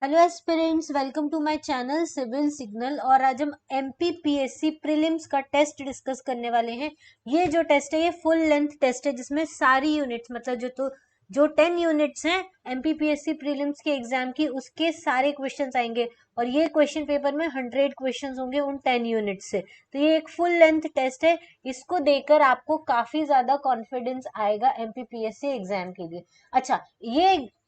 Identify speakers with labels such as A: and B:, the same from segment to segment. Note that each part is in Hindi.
A: Hello aspirants, welcome to my channel Civil Signal. और आज हम एमपीपीएससी प्रीलिम्स का टेस्ट डिस्कस करने वाले हैं। ये जो टेस्ट है ये फुल लेंथ टेस्ट है जिसमें सारी यूनिट्स मतलब जो 10 यूनिट्स हैं एमपीपीएससी प्रीलिम्स के एग्जाम की उसके सारे क्वेश्चंस आएंगे। और ये क्वेश्चन पेपर में 100 क्वेश्चंस होंगे उन 10 यूनिट्स से। तो ये एक फुल लेंथ टेस्ट है, इसको देकर आपको काफी ज्यादा कॉन्फिडेंस आएगा एमपीपीएससी एग्जाम के लिए। अच्छा,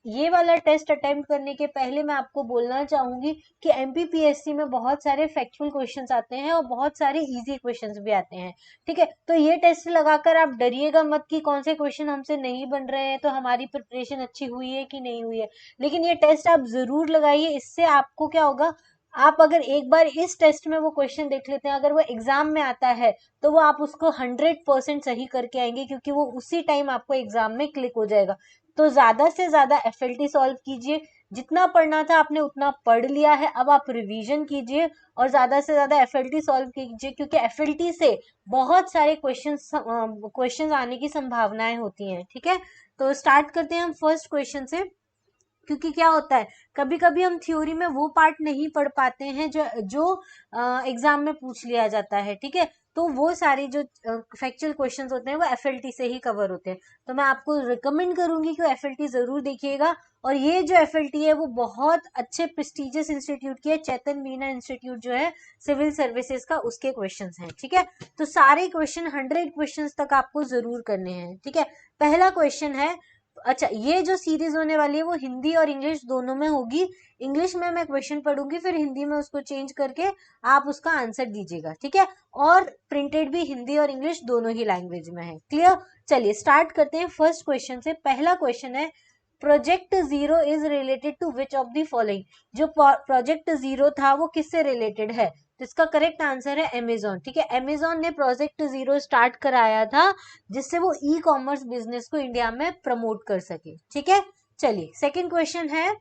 A: ये वाला टेस्ट अटेम्प्ट करने के पहले मैं आपको बोलना चाहूंगी कि एमपीपीएससी में बहुत सारे फैक्चुअल क्वेश्चंस आते हैं और बहुत सारे इजी क्वेश्चंस भी आते हैं। ठीक है, तो ये टेस्ट लगाकर आप डरिएगा मत कि कौन से क्वेश्चन हमसे नहीं बन रहे हैं, तो हमारी प्रिपरेशन अच्छी हुई है कि नहीं हुई है। लेकिन ये टेस्ट आप जरूर लगाइए, इससे आपको क्या होगा, आप अगर एक बार इस टेस्ट में वो क्वेश्चन देख लेते हैं, अगर वो एग्जाम में आता है तो वो आप उसको 100% सही करके आएंगे, क्योंकि वो उसी टाइम आपको एग्जाम में क्लिक हो जाएगा। तो ज्यादा से ज्यादा एफएलटी सॉल्व कीजिए, जितना पढ़ना था आपने उतना पढ़ लिया है, अब आप रिवीजन कीजिए और ज्यादा से ज्यादा एफएलटी सॉल्व कीजिए, क्योंकि एफएलटी से बहुत सारे क्वेश्चंस आने की संभावनाएं होती हैं। ठीक है, तो स्टार्ट करते हैं हम फर्स्ट क्वेश्चन से। क्योंकि क्या होता है, कभी कभी हम थ्योरी में वो पार्ट नहीं पढ़ पाते हैं जो जो एग्जाम में पूछ लिया जाता है। ठीक है, तो वो सारे जो फैक्चुअल क्वेश्चंस होते हैं वो एफएलटी से ही कवर होते हैं। तो मैं आपको रिकमेंड करूंगी कि एफएलटी जरूर देखिएगा। और ये जो एफएलटी है वो बहुत अच्छे प्रेस्टिजियस इंस्टीट्यूट की है, चेतन मीना इंस्टीट्यूट जो है सिविल सर्विसेज का, उसके क्वेश्चंस हैं। ठीक है, तो सारे क्वेश्चन 100 क्वेश्चंस तक आपको जरूर करने हैं। ठीक है, पहला क्वेश्चन है। अच्छा, ये जो सीरीज होने वाली है वो हिंदी और इंग्लिश दोनों में होगी। इंग्लिश में मैं क्वेश्चन पढ़ूंगी, फिर हिंदी में उसको चेंज करके आप उसका आंसर दीजिएगा। ठीक है, और प्रिंटेड भी हिंदी और इंग्लिश दोनों ही लैंग्वेज में है। क्लियर? चलिए स्टार्ट करते हैं फर्स्ट क्वेश्चन से। पहला क्वेश्चन है, Project Zero is related to which of the following. जो प्रोजेक्ट जीरो था वो किससे रिलेटेड है? तो इसका करेक्ट आंसर है अमेजोन। ठीक है, अमेजोन ने प्रोजेक्ट जीरो स्टार्ट कराया था जिससे वो ई कॉमर्स बिजनेस को इंडिया में प्रमोट कर सके। ठीक है, चलिए सेकंड क्वेश्चन है,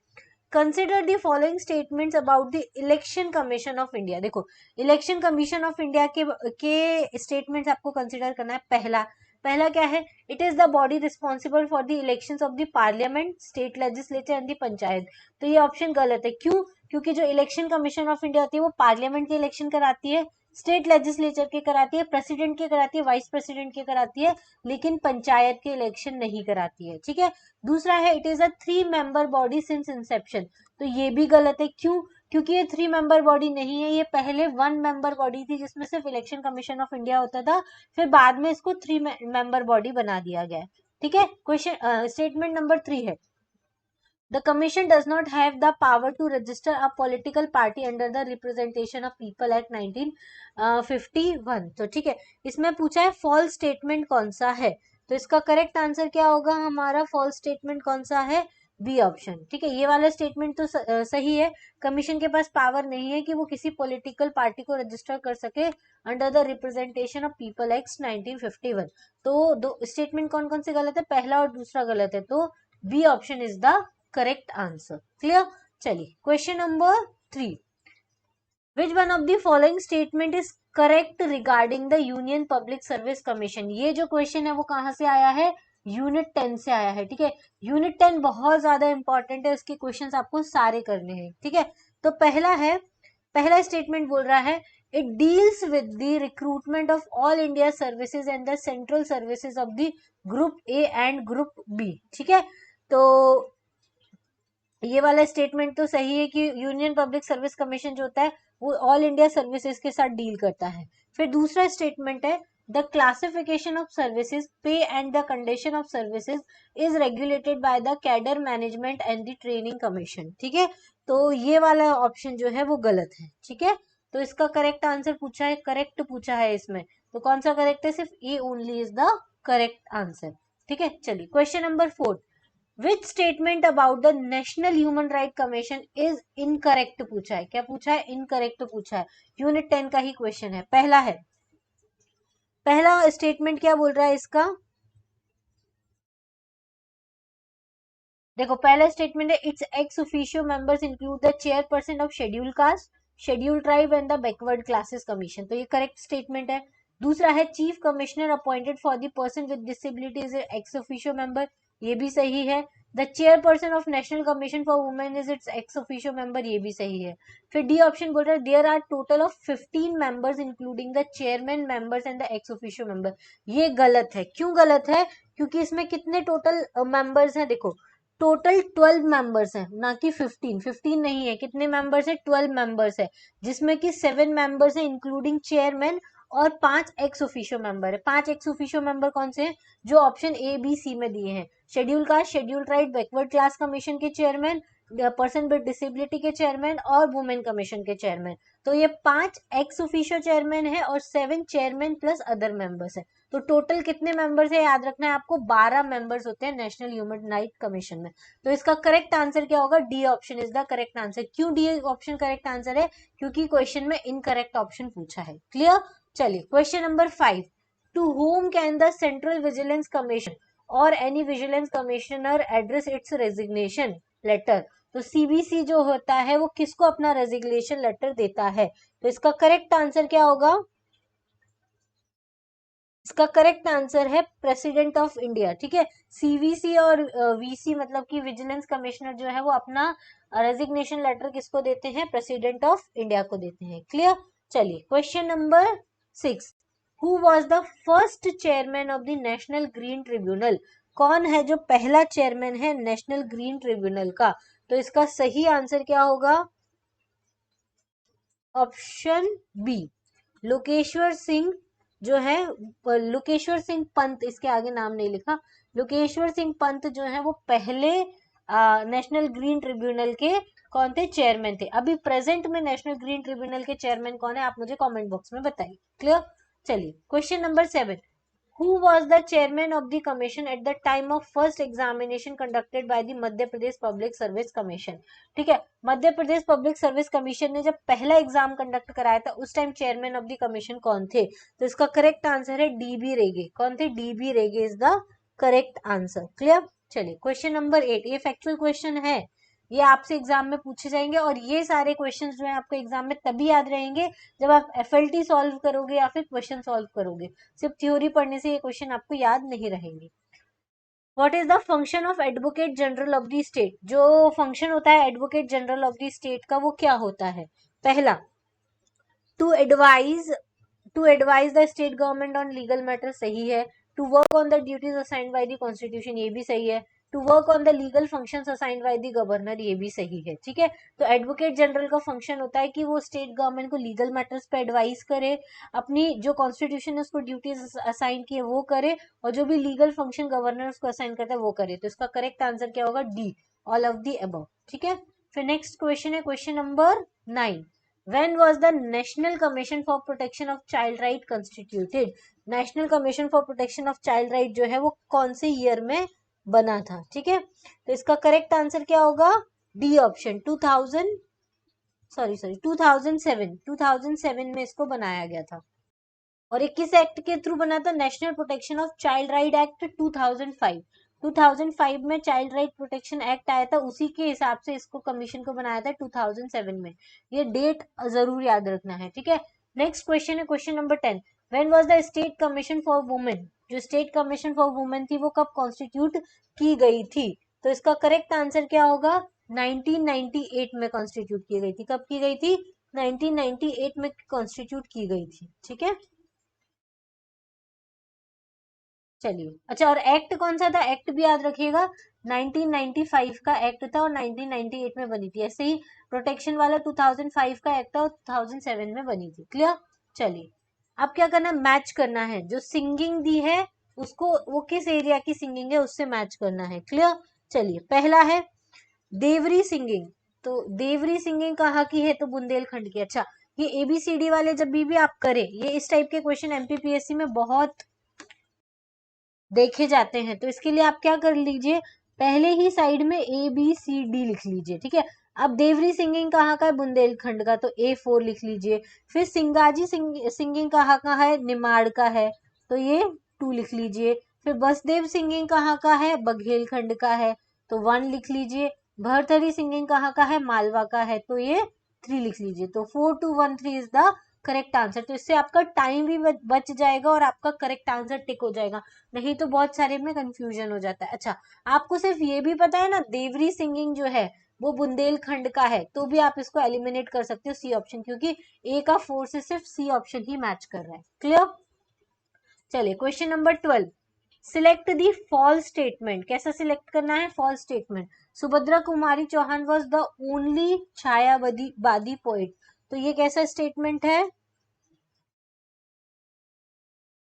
A: consider the following statements about the election commission of India. देखो, इलेक्शन कमीशन ऑफ इंडिया के स्टेटमेंट्स आपको कंसिडर करना है। पहला पहला क्या है? It is the body responsible for the elections of the parliament, state legislature and the panchayat. तो ये ऑप्शन गलत है। क्यों? क्योंकि जो इलेक्शन कमीशन ऑफ इंडिया होती है वो पार्लियामेंट के इलेक्शन कराती है, स्टेट लेजिस्लेचर के कराती है, प्रेसिडेंट के कराती है, वाइस प्रेसिडेंट के कराती है, लेकिन पंचायत के इलेक्शन नहीं कराती है। ठीक है, दूसरा है, it is a 3 member body since Inception. तो ये भी गलत है। क्यों? क्योंकि ये 3 मेंबर बॉडी नहीं है, ये पहले 1 मेंबर बॉडी थी जिसमें सिर्फ इलेक्शन कमीशन ऑफ इंडिया होता था, फिर बाद में इसको 3 मेंबर बॉडी बना दिया गया। ठीक है, क्वेश्चन स्टेटमेंट नंबर 3 है, the commission does not have the power to register a political party under the representation of people act 1951। तो ठीक है, इसमें पूछा है फॉल्स स्टेटमेंट कौन सा है। तो इसका करेक्ट आंसर क्या होगा हमारा? फॉल्स स्टेटमेंट कौन सा है? B option. ठीक है, ये वाला स्टेटमेंट तो सही है। कमीशन के पास पावर नहीं है कि वो किसी पॉलिटिकल पार्टी को रजिस्टर कर सके under the representation of people act 1951। तो दो स्टेटमेंट कौन कौन से गलत है? पहला और दूसरा गलत है, तो B option is the correct answer. Clear? चलिए question number 3, which one of the following statement is correct regarding the union public service commission. ये जो क्वेश्चन है वो कहां से आया है? यूनिट 10 से आया है। ठीक है, यूनिट 10 बहुत ज्यादा इंपॉर्टेंट है, इसके क्वेश्चंस आपको सारे करने हैं। ठीक है, तो पहला स्टेटमेंट बोल रहा है, it deals with the recruitment of all India services and the central services of the group A and group B. ठीक है, तो ये वाला स्टेटमेंट तो सही है कि यूनियन पब्लिक सर्विस कमीशन जो होता है वो ऑल इंडिया सर्विसेज के साथ डील करता है। फिर दूसरा स्टेटमेंट है, द क्लासिफिकेशन ऑफ सर्विसेज, पे and the condition of services is regulated by the cadre management and the training commission. ठीक है, तो ये वाला ऑप्शन जो है वो गलत है। ठीक है, तो इसका करेक्ट आंसर पूछा है, करेक्ट पूछा है इसमें, तो कौन सा करेक्ट है? सिर्फ A only is the correct answer. ठीक है, चलिए question number 4, which statement about the national human right commission is incorrect पूछा है। क्या पूछा है? इनकरेक्ट पूछा है। यूनिट 10 का ही क्वेश्चन है। पहला स्टेटमेंट क्या बोल रहा है इसका? देखो, पहला स्टेटमेंट है, it's ex officio members include the chairperson of schedule caste, schedule tribe and the backward classes commission. तो ये करेक्ट स्टेटमेंट है। दूसरा है, chief commissioner appointed for the person with disabilities x officio member, ये भी सही है। The chairperson of national commission for women is it's x officio member, ये भी सही है। फिर डी ऑप्शन बोल रहा है there are total of 15 members including the chairman members and the ex officio member, ये गलत है। क्यों गलत है? क्योंकि इसमें कितने टोटल मेंबर्स हैं, देखो टोटल 12 मेंबर्स हैं, ना कि 15 नहीं है। कितने मेंबर्स है? 12 मेंबर्स है, जिसमें कि 7 मेंबर्स है इंक्लूडिंग चेयरमैन और 5 एक्स ऑफिशियो मेंबर है। 5 एक्स ऑफिशियो मेंबर कौन से हैं? जो ऑप्शन ए बी सी में दिए हैं, schedule caste, schedule tribe, backward class commission के चेयरमैन, पर्सन विद डिसेबिलिटी के चेयरमैन और वुमेन कमीशन के चेयरमैन। तो ये 5 एक्स ऑफिशियो चेयरमैन है और 7 चेयरमैन प्लस अदर मेंबर्स है। तो टोटल कितने मेंबर्स है याद रखना है आपको, 12 मेंबर्स होते हैं नेशनल ह्यूमन राइट कमीशन में। तो इसका करेक्ट आंसर क्या होगा? D option is the correct answer. क्यों डी ऑप्शन करेक्ट आंसर है? क्योंकि क्वेश्चन में इनकरेक्ट ऑप्शन पूछा है। क्लियर? चलिए question number 5, to home can the central vigilance commission और any vigilance commissioner address it's resignation letter. तो सीबीसी जो होता है वो किसको अपना रेजिग्नेशन लेटर देता है? तो इसका करेक्ट आंसर क्या होगा? इसका करेक्ट आंसर है प्रेसिडेंट ऑफ इंडिया। ठीक है, सीवीसी और वीसी मतलब कि विजिलेंस कमिश्नर जो है वो अपना रेजिग्नेशन लेटर किसको देते हैं? प्रेसिडेंट ऑफ इंडिया को देते हैं। क्लियर? चलिए question number 6, who was the first chairman of the national green tribunal? कौन है जो पहला चेयरमैन है नेशनल ग्रीन ट्रिब्यूनल का? तो इसका सही आंसर क्या होगा? ऑप्शन बी, लोकेश्वर सिंह जो है, लोकेश्वर सिंह पंत, इसके आगे नाम नहीं लिखा, लोकेश्वर सिंह पंत जो है वो पहले नेशनल ग्रीन ट्रिब्यूनल के कौन थे? चेयरमैन थे। अभी प्रेजेंट में नेशनल ग्रीन ट्रिब्यूनल के चेयरमैन कौन है? आप मुझे कमेंट बॉक्स में बताइए। क्लियर? चलिए question number 7, who was the chairman of the commission at the time of first examination conducted by the Madhya Pradesh Public service Commission? ठीक है, Madhya Pradesh Public service Commission ने जब पहला एग्जाम कंडक्ट कराया था उस time chairman of the commission कौन थे? तो इसका करेक्ट आंसर है डीबी रेगे। कौन थे? DB Rege is the correct answer. Clear? चलिए क्वेश्चन नंबर 8, ये फैक्चुअल क्वेश्चन है, ये आपसे एग्जाम में पूछे जाएंगे और ये सारे क्वेश्चंस जो है आपको एग्जाम में तभी याद रहेंगे जब आप एफएलटी सॉल्व करोगे या फिर क्वेश्चन सॉल्व करोगे। सिर्फ थ्योरी पढ़ने से ये क्वेश्चन आपको याद नहीं रहेंगे। What is the function of advocate general of the state? जो फंक्शन होता है advocate general of the state का वो क्या होता है? पहला, to advise the state government on legal matter, सही है। To work on the duties assigned by the constitution, ये भी सही है। To work on the legal functions assigned by the governor, ये भी सही है। ठीक है, तो एडवोकेट जनरल का फंक्शन होता है कि वो स्टेट गवर्नमेंट को लीगल मैटर्स पे एडवाइस करे, अपनी जो कॉन्स्टिट्यूशन है उसको ड्यूटीज असाइन किए वो करे, और जो भी लीगल फंक्शन गवर्नर उसको असाइन करता है वो करे। तो इसका करेक्ट आंसर क्या होगा? D, all of the above. ठीक है, फिर नेक्स्ट क्वेश्चन है question number 9, When was the National Commission for Protection of Child Right constituted? National commission for protection of child right जो है वो कौन से ईयर में बना था? ठीक है, तो इसका करेक्ट आंसर क्या होगा? डी ऑप्शन, 2007 में इसको बनाया गया था। और ये किस एक्ट के थ्रू बना था? National protection of child right act 2005। 2005 में चाइल्ड राइट प्रोटेक्शन एक्ट आया था, उसी के हिसाब से इसको कमीशन को बनाया था 2007 में। ये डेट जरूर याद रखना है। ठीक है, नेक्स्ट क्वेश्चन है question number 10, when was the state commission for women? जो स्टेट कमीशन फॉर वुमेन थी वो कब कॉन्स्टिट्यूट की गई थी? तो इसका करेक्ट आंसर क्या होगा? 1998 में कॉन्स्टिट्यूट की गई थी। कब की गई थी? 1998 में कॉन्स्टिट्यूट की गई थी। ठीक है, चलिए अच्छा, और एक्ट कौन सा था? एक्ट भी याद रखिएगा, 1995 का एक्ट था और 1998 में बनी थी। ऐसे ही प्रोटेक्शन वाला 2005 का एक्ट था और 2007 में बनी थी। क्लियर? चलिए अब क्या करना, मैच करना है। जो सिंगिंग दी है उसको, वो किस एरिया की सिंगिंग है उससे मैच करना है। क्लियर? चलिए पहला है देवरी सिंगिंग। तो देवरी सिंगिंग कहाँ की है? तो बुंदेलखंड की। अच्छा, ये एबीसीडी वाले जब भी आप करें, ये इस टाइप के क्वेश्चन एमपीपीएससी में बहुत देखे जाते हैं, तो इसके लिए आप क्या कर लीजिए, पहले ही साइड में ए बी सी डी लिख लीजिए। ठीक है, अब देवरी सिंगिंग कहाँ का है? बुंदेलखंड का, तो A4 लिख लीजिए। फिर सिंगाजी सिंगिंग कहाँ का है? निमाड़ का है, तो ये 2 लिख लीजिए। फिर बसदेव सिंगिंग कहाँ का है? बघेलखंड का है, तो 1 लिख लीजिए। भरथरी सिंगिंग कहाँ का है? मालवा का है, तो ये 3 लिख लीजिए। तो 4 2 1 3 इज द करेक्ट आंसर। तो इससे आपका टाइम भी बच जाएगा और आपका करेक्ट आंसर टिक हो जाएगा, नहीं तो बहुत सारे में कंफ्यूजन हो जाता है। अच्छा, आपको सिर्फ ये भी पता है ना, देवरी सिंगिंग जो है वो बुंदेलखंड का है, तो भी आप इसको एलिमिनेट कर सकते हो सी ऑप्शन, क्योंकि ए का 4 से सिर्फ सी ऑप्शन ही मैच कर रहा है। क्लियर? चलिए question number 12, select the false statement. कैसा सिलेक्ट करना है? False statement. Subhadra Kumari Chauhan was the only Chhayavadi poet, तो ये कैसा स्टेटमेंट है?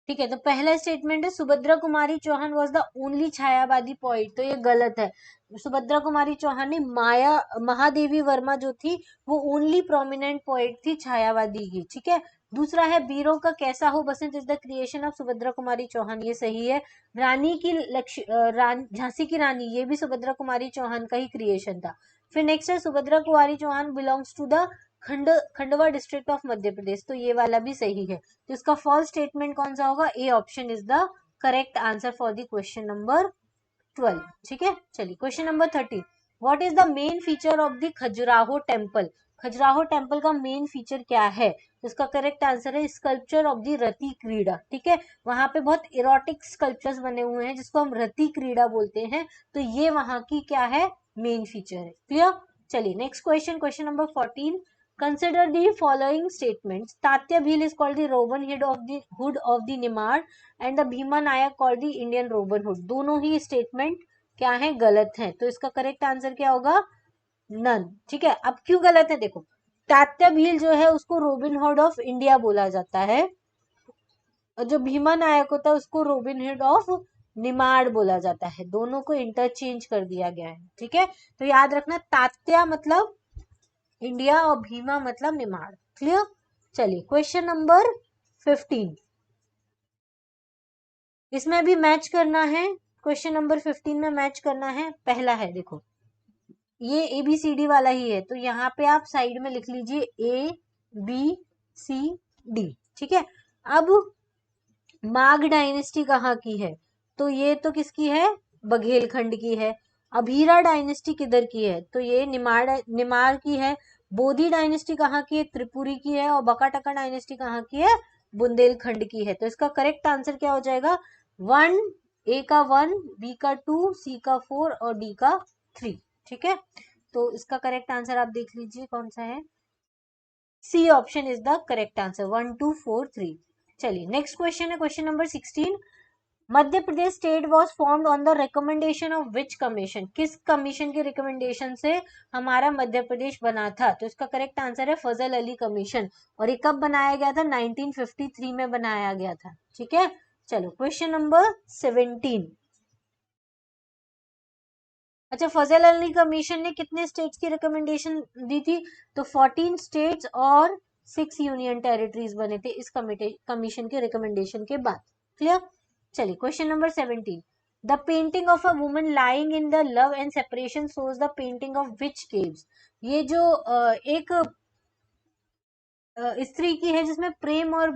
A: ठीक है, तो पहला स्टेटमेंट है Subhadra Kumari Chauhan was the only Chhayavadi poet, तो ये गलत है। सुभद्रा कुमारी चौहान ने महादेवी वर्मा जो थी वो ओनली प्रोमिनेंट पोइट थी छायावादी की। ठीक है, दूसरा है वीरों ka Kaisa Ho Basant is the creation of Subhadra Kumari Chauhan, ये सही है। रानी की झांसी की रानी, ये भी सुभद्रा कुमारी चौहान का ही क्रिएशन था। फिर नेक्स्ट है Subhadra Kumari Chauhan belongs to the Khandwa district of Madhya Pradesh, तो ये वाला भी सही है। तो इसका फॉल्स स्टेटमेंट कौन सा होगा? ए option is the correct answer for the question number 12। ठीक है, चलिए question number 13, what is the main feature of the Khajuraho temple? Khajuraho temple का मेन फीचर क्या है? इसका करेक्ट आंसर है स्कल्पचर ऑफ द रति क्रीड़ा। ठीक है, वहां पे बहुत इरोटिक स्कल्पचर्स बने हुए हैं जिसको हम रति क्रीड़ा बोलते हैं, तो ये वहां की क्या है? मेन फीचर है। क्लियर? चलिए next question, question number 14, consider the following statements. Tatya Bhil is called the Robin Hood of the Nimar and the Bhima Nayak called the Indian Robin Hood. दोनों ही स्टेटमेंट क्या है? गलत है, तो इसका करेक्ट आंसर क्या होगा? नन। ठीक है, अब क्यों गलत है देखो, तात्या भील जो है उसको रोबिन हुड ऑफ इंडिया बोला जाता है, और जो भीमा नायक होता है उसको रोबिन हुड ऑफ निमाड़ बोला जाता है, दोनों को इंटरचेंज कर दिया गया है। ठीक है, तो याद रखना तात्या मतलब इंडिया और भीमा मतलब निमाड़। क्लियर? चलिए क्वेश्चन नंबर 15, इसमें भी मैच करना है, क्वेश्चन नंबर 15 में मैच करना है। पहला है देखो, ये ABCD वाला ही है, तो यहाँ पे आप साइड में लिख लीजिए ABCD। ठीक है, अब माघ डायनेस्टी कहाँ की है? तो ये तो किसकी है? बघेलखंड की है। अभीरा डायनेस्टी किधर की है? तो ये निमाड़ की है। बोधी डायनेस्टी कहाँ की है? त्रिपुरी की है। और बकाटका डायनेस्टी कहाँ की है? बुंदेलखंड की है। तो इसका करेक्ट आंसर क्या हो जाएगा? 1, ए का 1, बी का 2, सी का 4 और डी का 3। ठीक है, तो इसका करेक्ट आंसर आप देख लीजिए कौन सा है। C option is the correct answer, 1, 2, 4, 3। चलिए नेक्स्ट क्वेश्चन है question number 16, Madhya Pradesh state was formed on the recommendation of which commission? किस कमीशन के रिकमेंडेशन से हमारा मध्य प्रदेश बना था? तो इसका करेक्ट आंसर है फजल अली कमीशन, और ये कब बनाया गया था? 1953 में बनाया गया था। ठीक है, चलो क्वेश्चन नंबर 17, अच्छा फजल अली कमीशन ने कितने स्टेट्स की रिकमेंडेशन दी थी? तो 14 स्टेट्स और 6 यूनियन टेरिटरीज बने थे इस कमीशन के रिकमेंडेशन के बाद। क्लियर? चलिए question number 17, the painting of a woman lying in the love and separation shows the painting of which caves? ये जो एक स्त्री की है जिसमें प्रेम और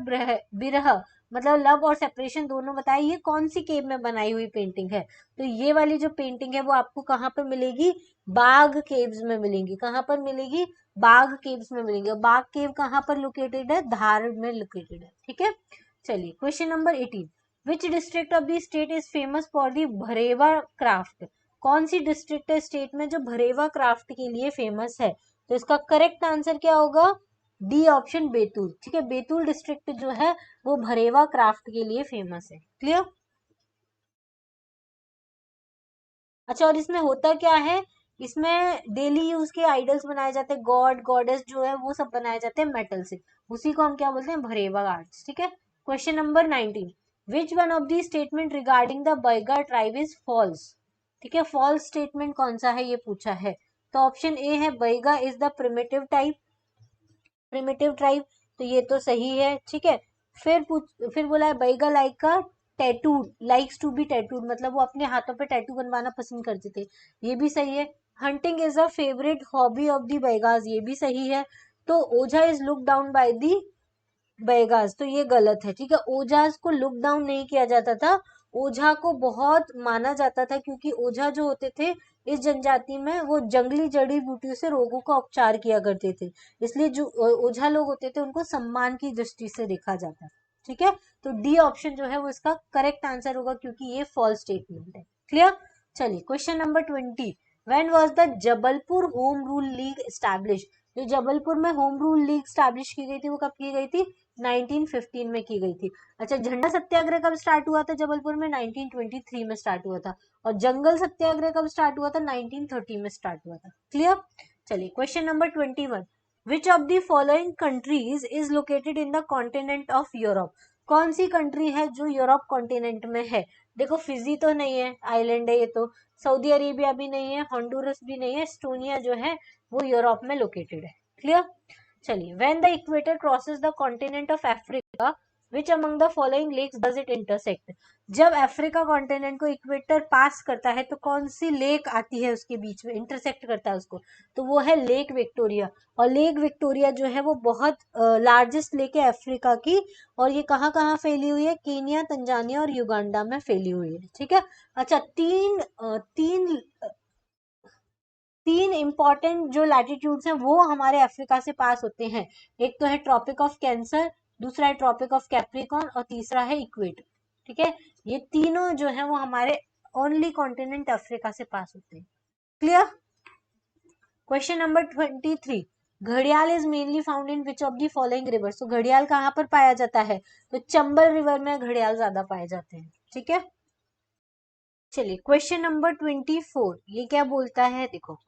A: विरह मतलब लव और सेपरेशन दोनों बताए, ये कौन सी केव में बनाई हुई पेंटिंग है? तो ये वाली जो पेंटिंग है वो आपको कहाँ पर मिलेगी? बाघ केव्स में मिलेंगी। कहाँ पर मिलेगी? बाघ केव्स में मिलेंगी। बाघ केव कहाँ पर लोकेटेड है? धार में लोकेटेड है। ठीक है, चलिए question number 18, which district of the state is famous for the Bharewa craft? कौन सी डिस्ट्रिक्ट है स्टेट में जो भरेवा क्राफ्ट के लिए फेमस है? तो इसका करेक्ट आंसर क्या होगा? D option, Betul. ठीक है, बैतूल डिस्ट्रिक्ट जो है वो भरेवा क्राफ्ट के लिए फेमस है। क्लियर? अच्छा, और इसमें होता क्या है, इसमें डेली यूज के आइडल्स बनाए जाते हैं, गॉड गॉडेस जो है वो सब बनाए जाते हैं मेटल से, उसी को हम क्या बोलते हैं? भरेवा आर्ट्स। ठीक है, question number 19, which one of the statement regarding the Baiga tribe is false? ठीक है, फॉल्स स्टेटमेंट कौन सा है ये पूछा है। तो ऑप्शन ए है Baiga is the primitive tribe, तो ये तो सही है। ठीक है, फिर बोला है बैगा लाइक का tattoo, likes to be tattooed, मतलब वो अपने हाथों पे टैटू बनवाना पसंद करते थे, ये भी सही है। Hunting is a favourite hobby of the Baigas, ये भी सही है। तो ojha is look down by the Baigas, तो ये गलत है। ठीक है, ओझाज को लुक डाउन नहीं किया जाता था, ओझा को बहुत माना जाता था, क्योंकि ओझा जो होते थे इस जनजाति में वो जंगली जड़ी बूटियों से रोगों का उपचार किया करते थे, इसलिए जो ओझा लोग होते थे उनको सम्मान की दृष्टि से देखा जाता। ठीक है, तो डी ऑप्शन जो है वो इसका करेक्ट आंसर होगा, क्योंकि ये फॉल्स स्टेटमेंट है। क्लियर। चलिए question number 20, when was the Jabalpur home rule league establish. जो जबलपुर में होम रूल लीग स्टैब्लिश की गई थी वो कब की गई थी? 1915 में की गई थी। अच्छा, झंडा सत्याग्रह कब स्टार्ट हुआ था जबलपुर में? 1923 में स्टार्ट हुआ था। और जंगल सत्याग्रह कब स्टार्ट हुआ था? 1930 में स्टार्ट हुआ था। क्लियर। चलिए question number 21, which of the following countries is located in the continent of Europe. कौन सी कंट्री है जो यूरोप कॉन्टिनेंट में है? देखो, फिजी तो नहीं है, आइलैंड है ये तो। सऊदी अरेबिया भी नहीं है, होंडुरस भी नहीं है, एस्टोनिया जो है वो यूरोप में लोकेटेड है। क्लियर। चलिए, when the equator crosses the continent of Africa, which among the following lakes does it intersect. जब अफ्रीका कॉन्टिनेंट को इक्वेटर पास करता है तो कौन सी लेक आती है उसके बीच में, इंटरसेक्ट करता है उसको? तो वो है लेक विक्टोरिया। और लेक विक्टोरिया जो है वो बहुत लार्जेस्ट लेक है अफ्रीका की, और ये कहाँ कहाँ फैली हुई है? केनिया, तंजानिया और युगांडा में फैली हुई है। ठीक है। अच्छा, तीन इंपॉर्टेंट जो लैटिट्यूड्स हैं वो हमारे अफ्रीका से पास होते हैं। एक तो है ट्रॉपिक ऑफ कैंसर, दूसरा है ट्रॉपिक ऑफ कैप्रिकॉर्न और तीसरा है इक्वेटर। ठीक है, ये तीनों जो है वो हमारे ओनली कॉन्टिनेंट अफ्रीका से पास होते हैं। क्लियर। क्वेश्चन नंबर 23, घड़ियाल is mainly found in which of the following rivers. तो घड़ियाल कहाँ पर पाया जाता है? तो चंबल रिवर में घड़ियाल ज्यादा पाए जाते हैं। ठीक है। चलिए क्वेश्चन नंबर 24, ये क्या बोलता है? देखो,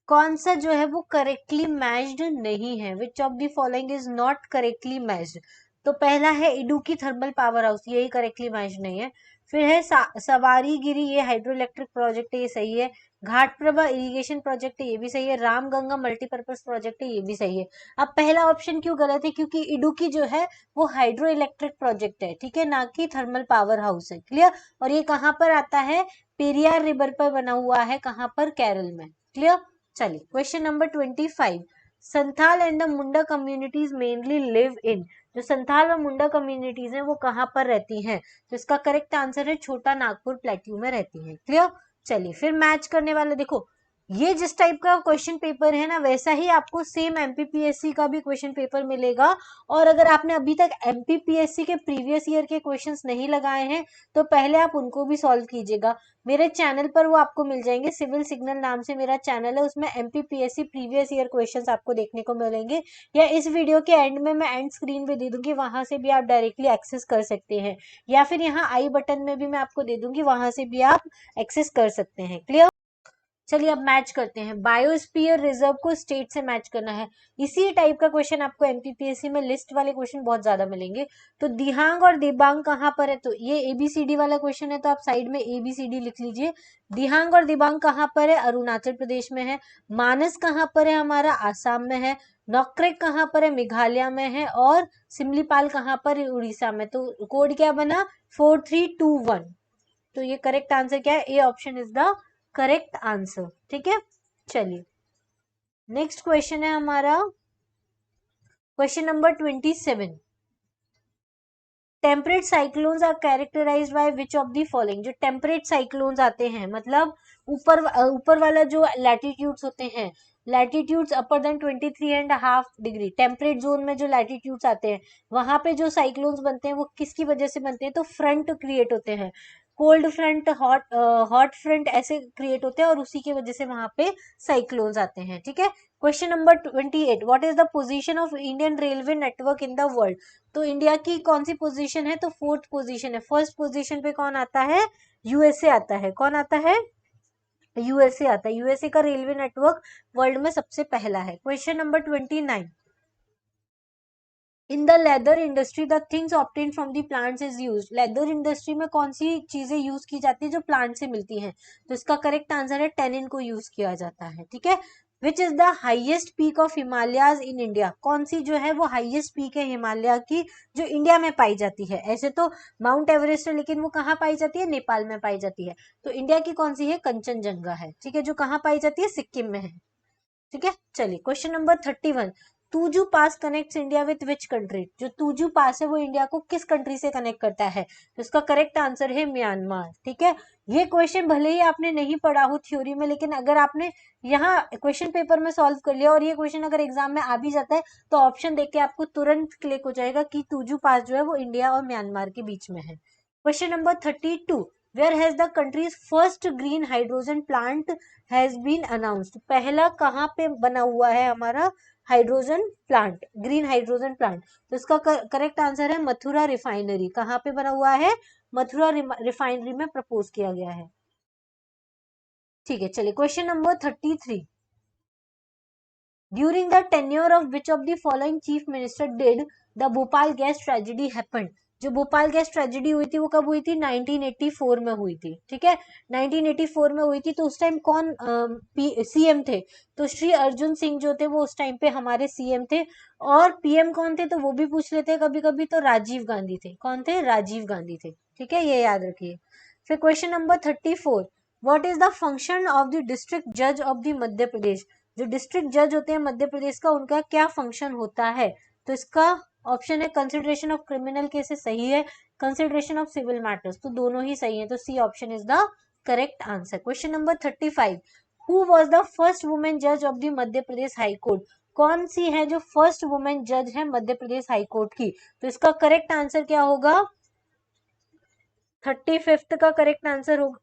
A: कौन सा जो है वो करेक्टली मैच्ड नहीं है? Which of the following is not correctly matched. तो पहला है इडुक्की थर्मल पावर हाउस, यही करेक्टली मैच्ड नहीं है। फिर है सवारी गिरी, ये हाइड्रो इलेक्ट्रिक प्रोजेक्ट है, ये सही है। घाट प्रभा इरिगेशन प्रोजेक्ट है, ये भी सही है। रामगंगा मल्टीपर्पज प्रोजेक्ट है, ये भी सही है। अब पहला ऑप्शन क्यों गलत है? क्योंकि इडुक्की जो है वो हाइड्रो इलेक्ट्रिक प्रोजेक्ट है, ठीक है, ना कि थर्मल पावर हाउस है। क्लियर। और ये कहाँ पर आता है? पेरियार रिवर पर बना हुआ है, कहाँ पर? केरल में। क्लियर। चलिए question number 25, Santhal and the Munda communities mainly live in. जो संथाल और मुंडा कम्युनिटीज हैं वो कहाँ पर रहती हैं? तो इसका करेक्ट आंसर है छोटा नागपुर प्लेट्यू में रहती हैं। क्लियर। चलिए फिर मैच करने वाले, देखो ये जिस टाइप का क्वेश्चन पेपर है ना, वैसा ही आपको सेम एमपीपीएससी का भी क्वेश्चन पेपर मिलेगा। और अगर आपने अभी तक एमपीपीएससी के प्रीवियस ईयर के क्वेश्चंस नहीं लगाए हैं तो पहले आप उनको भी सॉल्व कीजिएगा। मेरे चैनल पर वो आपको मिल जाएंगे, सिविल सिग्नल नाम से मेरा चैनल है, उसमें एमपीपीएससी प्रीवियस ईयर क्वेश्चंस आपको देखने को मिलेंगे। या इस वीडियो के एंड में मैं एंड स्क्रीन पे दे दूंगी, वहां से भी आप डायरेक्टली एक्सेस कर सकते हैं, या फिर यहाँ आई बटन में भी मैं आपको दे दूंगी, वहां से भी आप एक्सेस कर सकते हैं। क्लियर। चलिए अब मैच करते हैं। बायोस्फीयर रिजर्व को स्टेट से मैच करना है। इसी टाइप का क्वेश्चन आपको एमपीपीएससी में लिस्ट वाले क्वेश्चन बहुत ज्यादा मिलेंगे। तो दिहांग और दिबांग कहाँ पर है? तो ये एबीसीडी वाला क्वेश्चन है, तो आप साइड में एबीसीडी लिख लीजिए। दिहांग और दिबांग कहाँ पर है? अरुणाचल प्रदेश में है। मानस कहाँ पर है? हमारा आसाम में है। नोक्रेक कहाँ पर है? मेघालय में है। और सिमलीपाल कहाँ पर है? उड़ीसा में। तो कोड क्या बना? 4321। तो ये करेक्ट आंसर क्या है? A option is the correct answer. ठीक है। चलिए नेक्स्ट क्वेश्चन है हमारा question number 27, temperate cyclones are characterised by which of the following. जो टेम्परेट साइक्लोन्स आते हैं, मतलब ऊपर वाला जो लैटिट्यूड्स होते हैं, latitudes upper than 23.5 degree, temperate zone में जो लैटिट्यूड्स आते हैं वहां पे जो साइक्लोन्स बनते हैं वो किसकी वजह से बनते हैं? तो फ्रंट क्रिएट होते हैं, कोल्ड फ्रंट, हॉट फ्रंट ऐसे क्रिएट होते हैं, और उसी की वजह से वहां पे साइक्लोन्स आते हैं। ठीक है। Question number 28, what is the position of Indian railway network in the world. तो इंडिया की कौन सी पोजीशन है? तो फोर्थ पोजीशन है। फर्स्ट पोजीशन पे कौन आता है? यूएसए आता है। कौन आता है? यूएसए आता है। यूएसए का रेलवे नेटवर्क वर्ल्ड में सबसे पहला है। Question number 29, in the leather industry the things obtained from the plants is used. Leather industry में कौन सी चीजें यूज की जाती है जो प्लांट से मिलती हैं? तो इसका करेक्ट आंसर है टेनिन को यूज किया जाता है। ठीक है। Which is the highest peak of Himalayas in India. कौन सी जो है वो हाइएस्ट पीक है हिमालय की जो इंडिया में पाई जाती है? ऐसे तो माउंट एवरेस्ट है, लेकिन वो कहाँ पाई जाती है? नेपाल में पाई जाती है। तो इंडिया की कौन सी है? कंचनजंगा है। ठीक है, जो कहाँ पाई जाती है? सिक्किम में है। ठीक है। चलिए question number 31, Tuju pass connects India with which country, जो तुजू पास है वो इंडिया को किस कंट्री से कनेक्ट करता है, तो इसका करेक्ट आंसर है म्यांमार। ठीक है, ये क्वेश्चन भले ही आपने नहीं पढ़ा हो थ्योरी में, लेकिन अगर आपने यहाँ क्वेश्चन पेपर में सॉल्व कर लिया और ये क्वेश्चन अगर एग्जाम में आ भी जाता है तो ऑप्शन देख के आपको तुरंत क्लिक हो जाएगा कि तुजू पास जो है वो इंडिया और म्यांमार के बीच में है। Question number 32, where has the country's first green hydrogen plant has been announced, पहला कहाँ पे बना हुआ है हमारा hydrogen plant, green hydrogen plant, तो इसका करेक्ट आंसर है मथुरा रिफाइनरी। कहाँ पे बना हुआ है, मथुरा रिफाइनरी में प्रपोज किया गया है। ठीक है, चलिए question number 33, during the tenure of which of the following chief minister did the Bhopal gas tragedy happened, जो भोपाल गैस ट्रेजेडी हुई थी वो कब हुई थी, 1984 में हुई थी। ठीक है, 1984 में हुई थी, तो उस टाइम कौन सीएम थे, तो श्री अर्जुन सिंह जो थे वो उस टाइम पे हमारे सीएम थे। और पीएम कौन थे, तो वो भी पूछ लेते हैं कभी कभी, तो राजीव गांधी थे। कौन थे, राजीव गांधी थे। ठीक है, ये याद रखिए। फिर question number 34, what is the function of the district जज ऑफ द मध्य प्रदेश, जो डिस्ट्रिक्ट जज होते हैं मध्य प्रदेश का, उनका क्या फंक्शन होता है, तो इसका ऑप्शन है कंसिडरेशन ऑफ क्रिमिनल केसेस, सही है, कंसिडरेशन ऑफ सिविल मैटर्स, तो दोनों ही सही है, तो C option is the correct answer. Question number 35, who was the first women जज of the Madhya Pradesh high court, कौन सी है जो फर्स्ट वुमेन जज है मध्य प्रदेश हाई कोर्ट की, तो इसका करेक्ट आंसर क्या होगा, 35 का करेक्ट आंसर होगा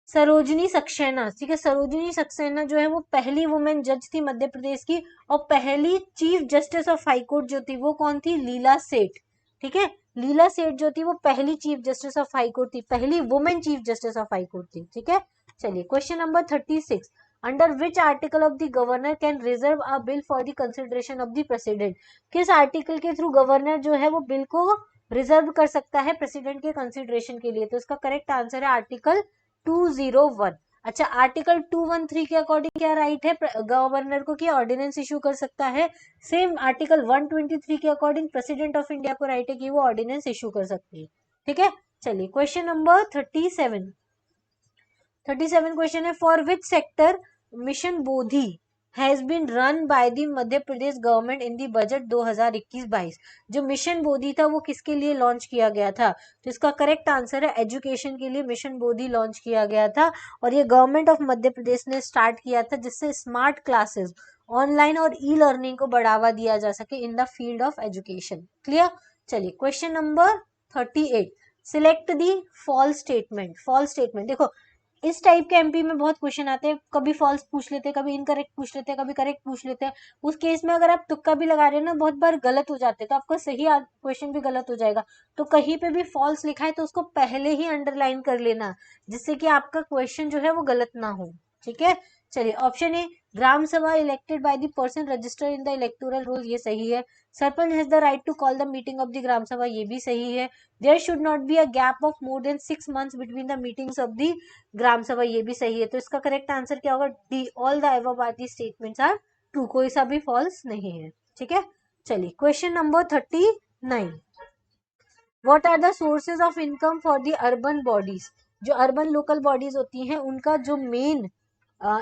A: सरोजिनी सक्सेना। ठीक है, सरोजिनी सक्सेना जो है वो पहली वुमेन जज थी मध्य प्रदेश की, और पहली chief justice of high court जो थी वो कौन थी, लीला सेठ। ठीक है, लीला सेठ जो थी वो पहली chief justice of high court थी, पहली women chief justice of high court थी। ठीक है, चलिए question number 36, under which article of the governor can reserve a bill for the consideration of the president, किस आर्टिकल के थ्रू गवर्नर जो है वो बिल को रिजर्व कर सकता है प्रेसिडेंट के कंसिडरेशन के लिए, तो इसका करेक्ट आंसर है आर्टिकल 201। अच्छा, आर्टिकल 213 के अकॉर्डिंग क्या राइट है गवर्नर को कि ऑर्डिनेंस इशू कर सकता है, सेम आर्टिकल 123 के अकॉर्डिंग प्रेसिडेंट ऑफ इंडिया को राइट है कि वो ऑर्डिनेंस इशू कर सकती है। ठीक है, चलिए क्वेश्चन नंबर 37 क्वेश्चन है, for which sector mission Bodhi has been run by the Madhya Pradesh government in the budget 2021-22, जो मिशन बोधि था वो किसके लिए लॉन्च किया गया था, तो इसका करेक्ट आंसर है एजुकेशन के लिए मिशन बोधि लॉन्च किया गया था, और ये गवर्नमेंट ऑफ मध्य प्रदेश ने स्टार्ट किया था, जिससे स्मार्ट क्लासेस, ऑनलाइन और ई लर्निंग को बढ़ावा दिया जा सके in the field of education. Clear, चलिए question number 38, select the false statement. False statement देखो, इस टाइप के एमपी में बहुत क्वेश्चन आते हैं, कभी फॉल्स पूछ लेते हैं, कभी इनकरेक्ट पूछ लेते हैं, कभी करेक्ट पूछ लेते हैं। उस केस में अगर आप तुक्का भी लगा रहे हो ना, बहुत बार गलत हो जाते हैं, तो आपका सही क्वेश्चन भी गलत हो जाएगा। तो कहीं पे भी फॉल्स लिखा है तो उसको पहले ही अंडरलाइन कर लेना, जिससे कि आपका क्वेश्चन जो है वो गलत ना हो। ठीक है, चलिए option A, gram sabha elected by the person registered in the electoral roll, ये सही है। Sarpanch has the right to call the meeting of the gram sabha, ये भी सही है। There should not be a gap of more than 6 months between the meetings of the gram sabha, ये भी सही है। तो इसका करेक्ट आंसर क्या होगा, D, all the above are the statements are true, कोई सा भी फॉल्स नहीं है। ठीक है, चलिए question number 39, what are the sources of income for the urban bodies, जो अर्बन लोकल बॉडीज होती हैं उनका जो मेन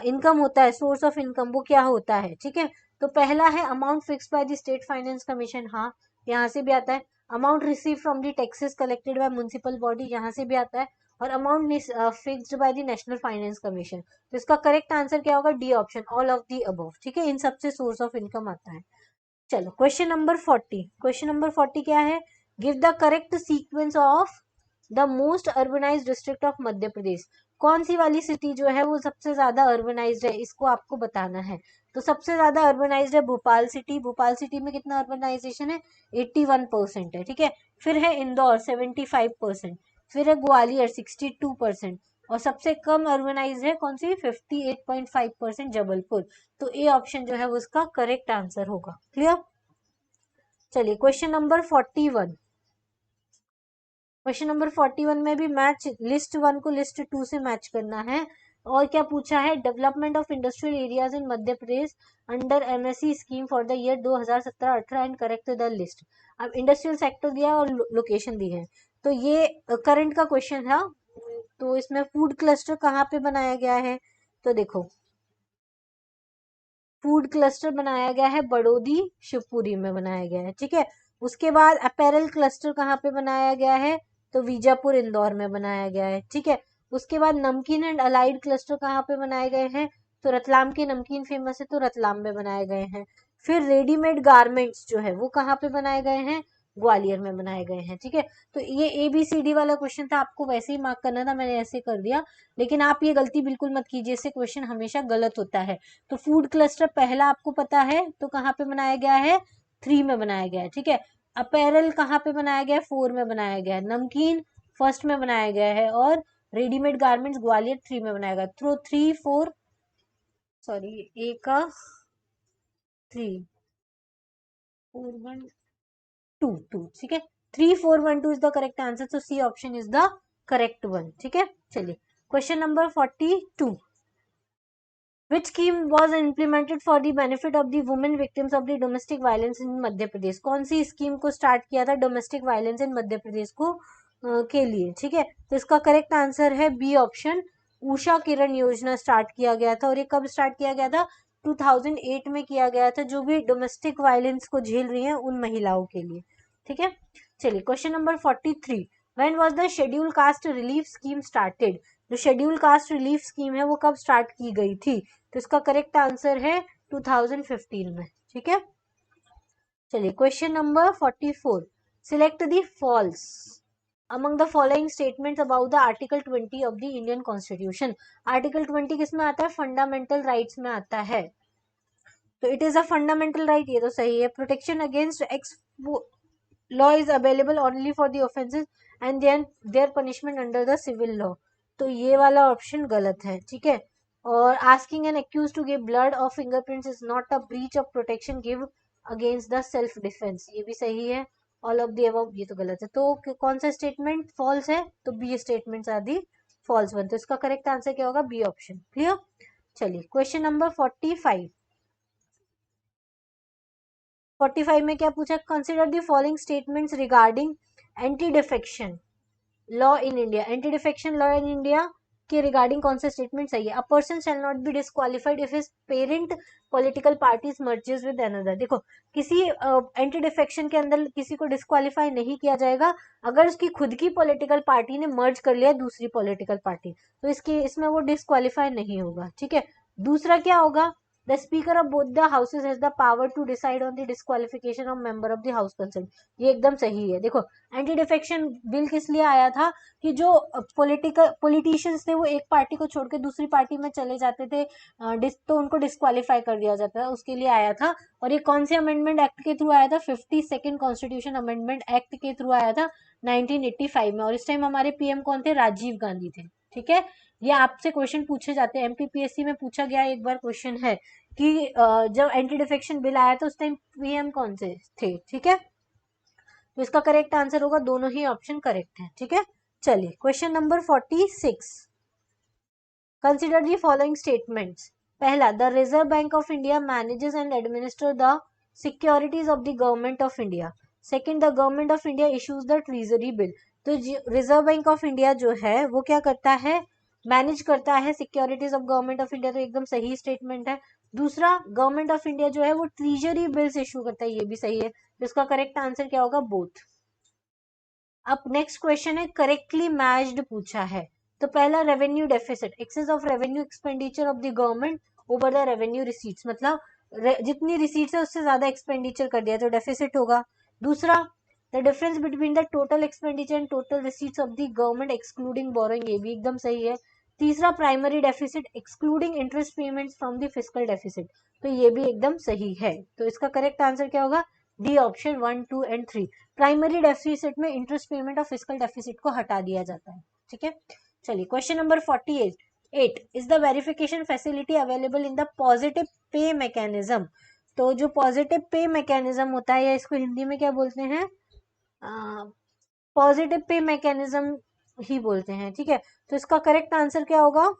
A: इनकम होता है, सोर्स ऑफ इनकम, वो क्या होता है। ठीक है, तो पहला है amount fixed by the state finance commission, हाँ यहाँ से भी आता है। Amount receive from the taxes collected by municipal body, यहाँ से भी आता है। और amount fixed by the national finance commission, तो इसका करेक्ट आंसर क्या होगा, D option, all of the above. ठीक है, इन सबसे सोर्स ऑफ इनकम आता है। चलो क्वेश्चन नंबर 40, क्वेश्चन नंबर 40 क्या है, give the correct sequence of the most urbanised district of Madhya Pradesh, कौन सी वाली सिटी जो है वो सबसे ज्यादा अर्बनाइज्ड है, इसको आपको बताना है। तो सबसे ज्यादा अर्बनाइज्ड है भोपाल सिटी, भोपाल सिटी में कितना अर्बनाइजेशन है, 81% है। ठीक है, फिर है इंदौर 75%, फिर है ग्वालियर 62%, और सबसे कम अर्बनाइज है कौन सी, 58.5% जबलपुर। तो ए ऑप्शन जो है वो उसका करेक्ट आंसर होगा। क्लियर, चलिए क्वेश्चन नंबर 41, क्वेश्चन नंबर 41 में भी मैच लिस्ट 1 को लिस्ट 2 से मैच करना है। और क्या पूछा है, development of industrial areas in Madhya Pradesh under MSc scheme for the year 2017-18 and correct the list. अब इंडस्ट्रियल सेक्टर दिया और लोकेशन दी है, तो ये करंट का क्वेश्चन था। तो इसमें फूड क्लस्टर कहाँ पे बनाया गया है, तो देखो फूड क्लस्टर बनाया गया है बड़ौदी शिवपुरी में बनाया गया है, ठीक है। उसके बाद अपैरल क्लस्टर कहाँ पे बनाया गया है, तो बीजापुर इंदौर में बनाया गया है, ठीक है। उसके बाद नमकीन एंड अलाइड क्लस्टर कहाँ पे बनाए गए हैं, तो रतलाम के नमकीन फेमस है तो रतलाम में बनाए गए हैं। फिर रेडीमेड गारमेंट्स जो है वो कहाँ पे बनाए गए हैं, ग्वालियर में बनाए गए हैं, ठीक है। तो ये ABCD वाला क्वेश्चन था, आपको वैसे ही मार्क करना था, मैंने ऐसे कर दिया। लेकिन आप ये गलती बिल्कुल मत कीजिए, इससे क्वेश्चन हमेशा गलत होता है। तो फूड क्लस्टर पहला आपको पता है, तो कहाँ पे बनाया गया है, 3 में बनाया गया है, ठीक है। अपैरल कहाँ पे बनाया गया है, 4 में बनाया गया है। नमकीन फर्स्ट में बनाया गया है, और रेडीमेड गारमेंट्स ग्वालियर 3 में बनाया गया। थ्रो 3 4 सॉरी ए का 3 4 1 2 2, ठीक है। 3 4 1 2 इज द करेक्ट आंसर, तो C option is the correct one, ठीक है। चलिए question number 42, Which scheme was implemented for the benefit of the women victims of the domestic violence in मध्य प्रदेश? कौन सी स्कीम को स्टार्ट किया था domestic violence in Madhya Pradesh को के लिए, ठीक है। तो इसका करेक्ट आंसर है बी ऑप्शन, उषा किरण योजना स्टार्ट किया गया था। और ये कब स्टार्ट किया गया था, 2008 में किया गया था, जो भी डोमेस्टिक वायलेंस को झेल रही हैं उन महिलाओं के लिए, ठीक है। चलिए question number 43, when was the schedule caste relief scheme started? जो शेड्यूल कास्ट रिलीफ स्कीम है वो कब स्टार्ट की गई थी, तो इसका करेक्ट आंसर है 2015 में, ठीक है। चलिए question number 44, select the false among the following statements about the article 20 of the Indian Constitution। Article 20 किस में आता है, फंडामेंटल राइट्स में आता है। तो it is a fundamental right, ये तो सही है। Protection against ex law is available only for the offences and their punishment under the civil law, तो ये वाला ऑप्शन गलत है, ठीक है। और asking an accuse to give blood और fingerprints is not a breach of protection give against the self defence, ये भी सही है। ऑल ऑफ द अबव, ये तो गलत है। तो कौन सा स्टेटमेंट फॉल्स है, तो B statements are the false one, तो इसका करेक्ट आंसर क्या होगा, बी ऑप्शन, क्लियर। चलिए क्वेश्चन नंबर 45 में क्या पूछा, consider the following statements regarding anti defection law in India. Anti defection law in India के रिगार्डिंग कौन सा स्टेटमेंट सही है। A person shall not be disqualified if his parent political parties merges with another. देखो किसी एंटी डिफेक्शन के अंदर किसी को डिस्क्वालीफाई नहीं किया जाएगा अगर उसकी खुद की पॉलिटिकल पार्टी ने मर्ज कर लिया दूसरी पॉलिटिकल पार्टी, तो इसमें वो डिस्क्वालीफाई नहीं होगा, ठीक है। दूसरा क्या होगा, the speaker of both the houses has the power to decide on the disqualification of member of the house concern, ये एकदम सही है। देखो एंटी डिफेक्शन बिल किस लिए आया था, कि जो पॉलिटिशियंस थे वो एक पार्टी को छोड़ के दूसरी पार्टी में चले जाते थे, तो उनको डिस्क्वालीफाई कर दिया जाता है, उसके लिए आया था। और ये कौन से अमेंडमेंट एक्ट के थ्रू आया था, 52nd कॉन्स्टिट्यूशन अमेंडमेंट एक्ट के थ्रू आया था 1985 में। और इस टाइम हमारे PM कौन थे, राजीव गांधी थे, ठीक है। ये आपसे क्वेश्चन पूछे जाते हैं, MPPSC में पूछा गया एक बार क्वेश्चन है कि जब एंटी डिफेक्शन बिल आया था उस टाइम PM कौन से थे, ठीक है। तो इसका करेक्ट आंसर होगा, दोनों ही ऑप्शन करेक्ट है, ठीक है। चलिए question number 46, consider the following statements. पहला, the reserve bank of India manages and administer the securities of the government of India. Second, the government of India issues the treasury bill. तो रिजर्व बैंक ऑफ इंडिया जो है वो क्या करता है, मैनेज करता है securities of government of India, तो एकदम सही स्टेटमेंट है। दूसरा, गवर्नमेंट ऑफ इंडिया जो है वो ट्रेजरी बिल्स इशू करता है, ये भी सही है। तो इसका करेक्ट आंसर क्या होगा, बोथ। अब नेक्स्ट क्वेश्चन है करेक्टली मैच्ड पूछा है। तो पहला, revenue deficit, excess of revenue expenditure of the government over the revenue receipts, मतलब जितनी रिसीट्स है उससे ज्यादा एक्सपेंडिचर कर दिया तो डेफिसिट होगा। दूसरा, the difference between the total expenditure and total receipts of the government excluding borrowing, ये भी एकदम सही है। तीसरा, primary deficit excluding interest payments from the fiscal deficit, तो ये भी एकदम सही है। तो इसका करेक्ट आंसर क्या होगा, D option 1 2 and 3। Primary deficit में इंटरेस्ट पेमेंट और फिस्कल डेफिसिट को हटा दिया जाता है, ठीक है। चलिए question number 48, is the verification facility available in the positive pay mechanism. तो जो पॉजिटिव पे मैकेनिज्म होता है या इसको हिंदी में क्या बोलते हैं, पॉजिटिव पे मैकेनिज्म ही बोलते हैं, ठीक है। तो इसका करेक्ट आंसर क्या होगा,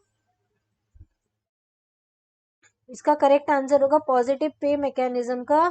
A: इसका करेक्ट आंसर होगा पॉजिटिव पे मैकेनिज्म का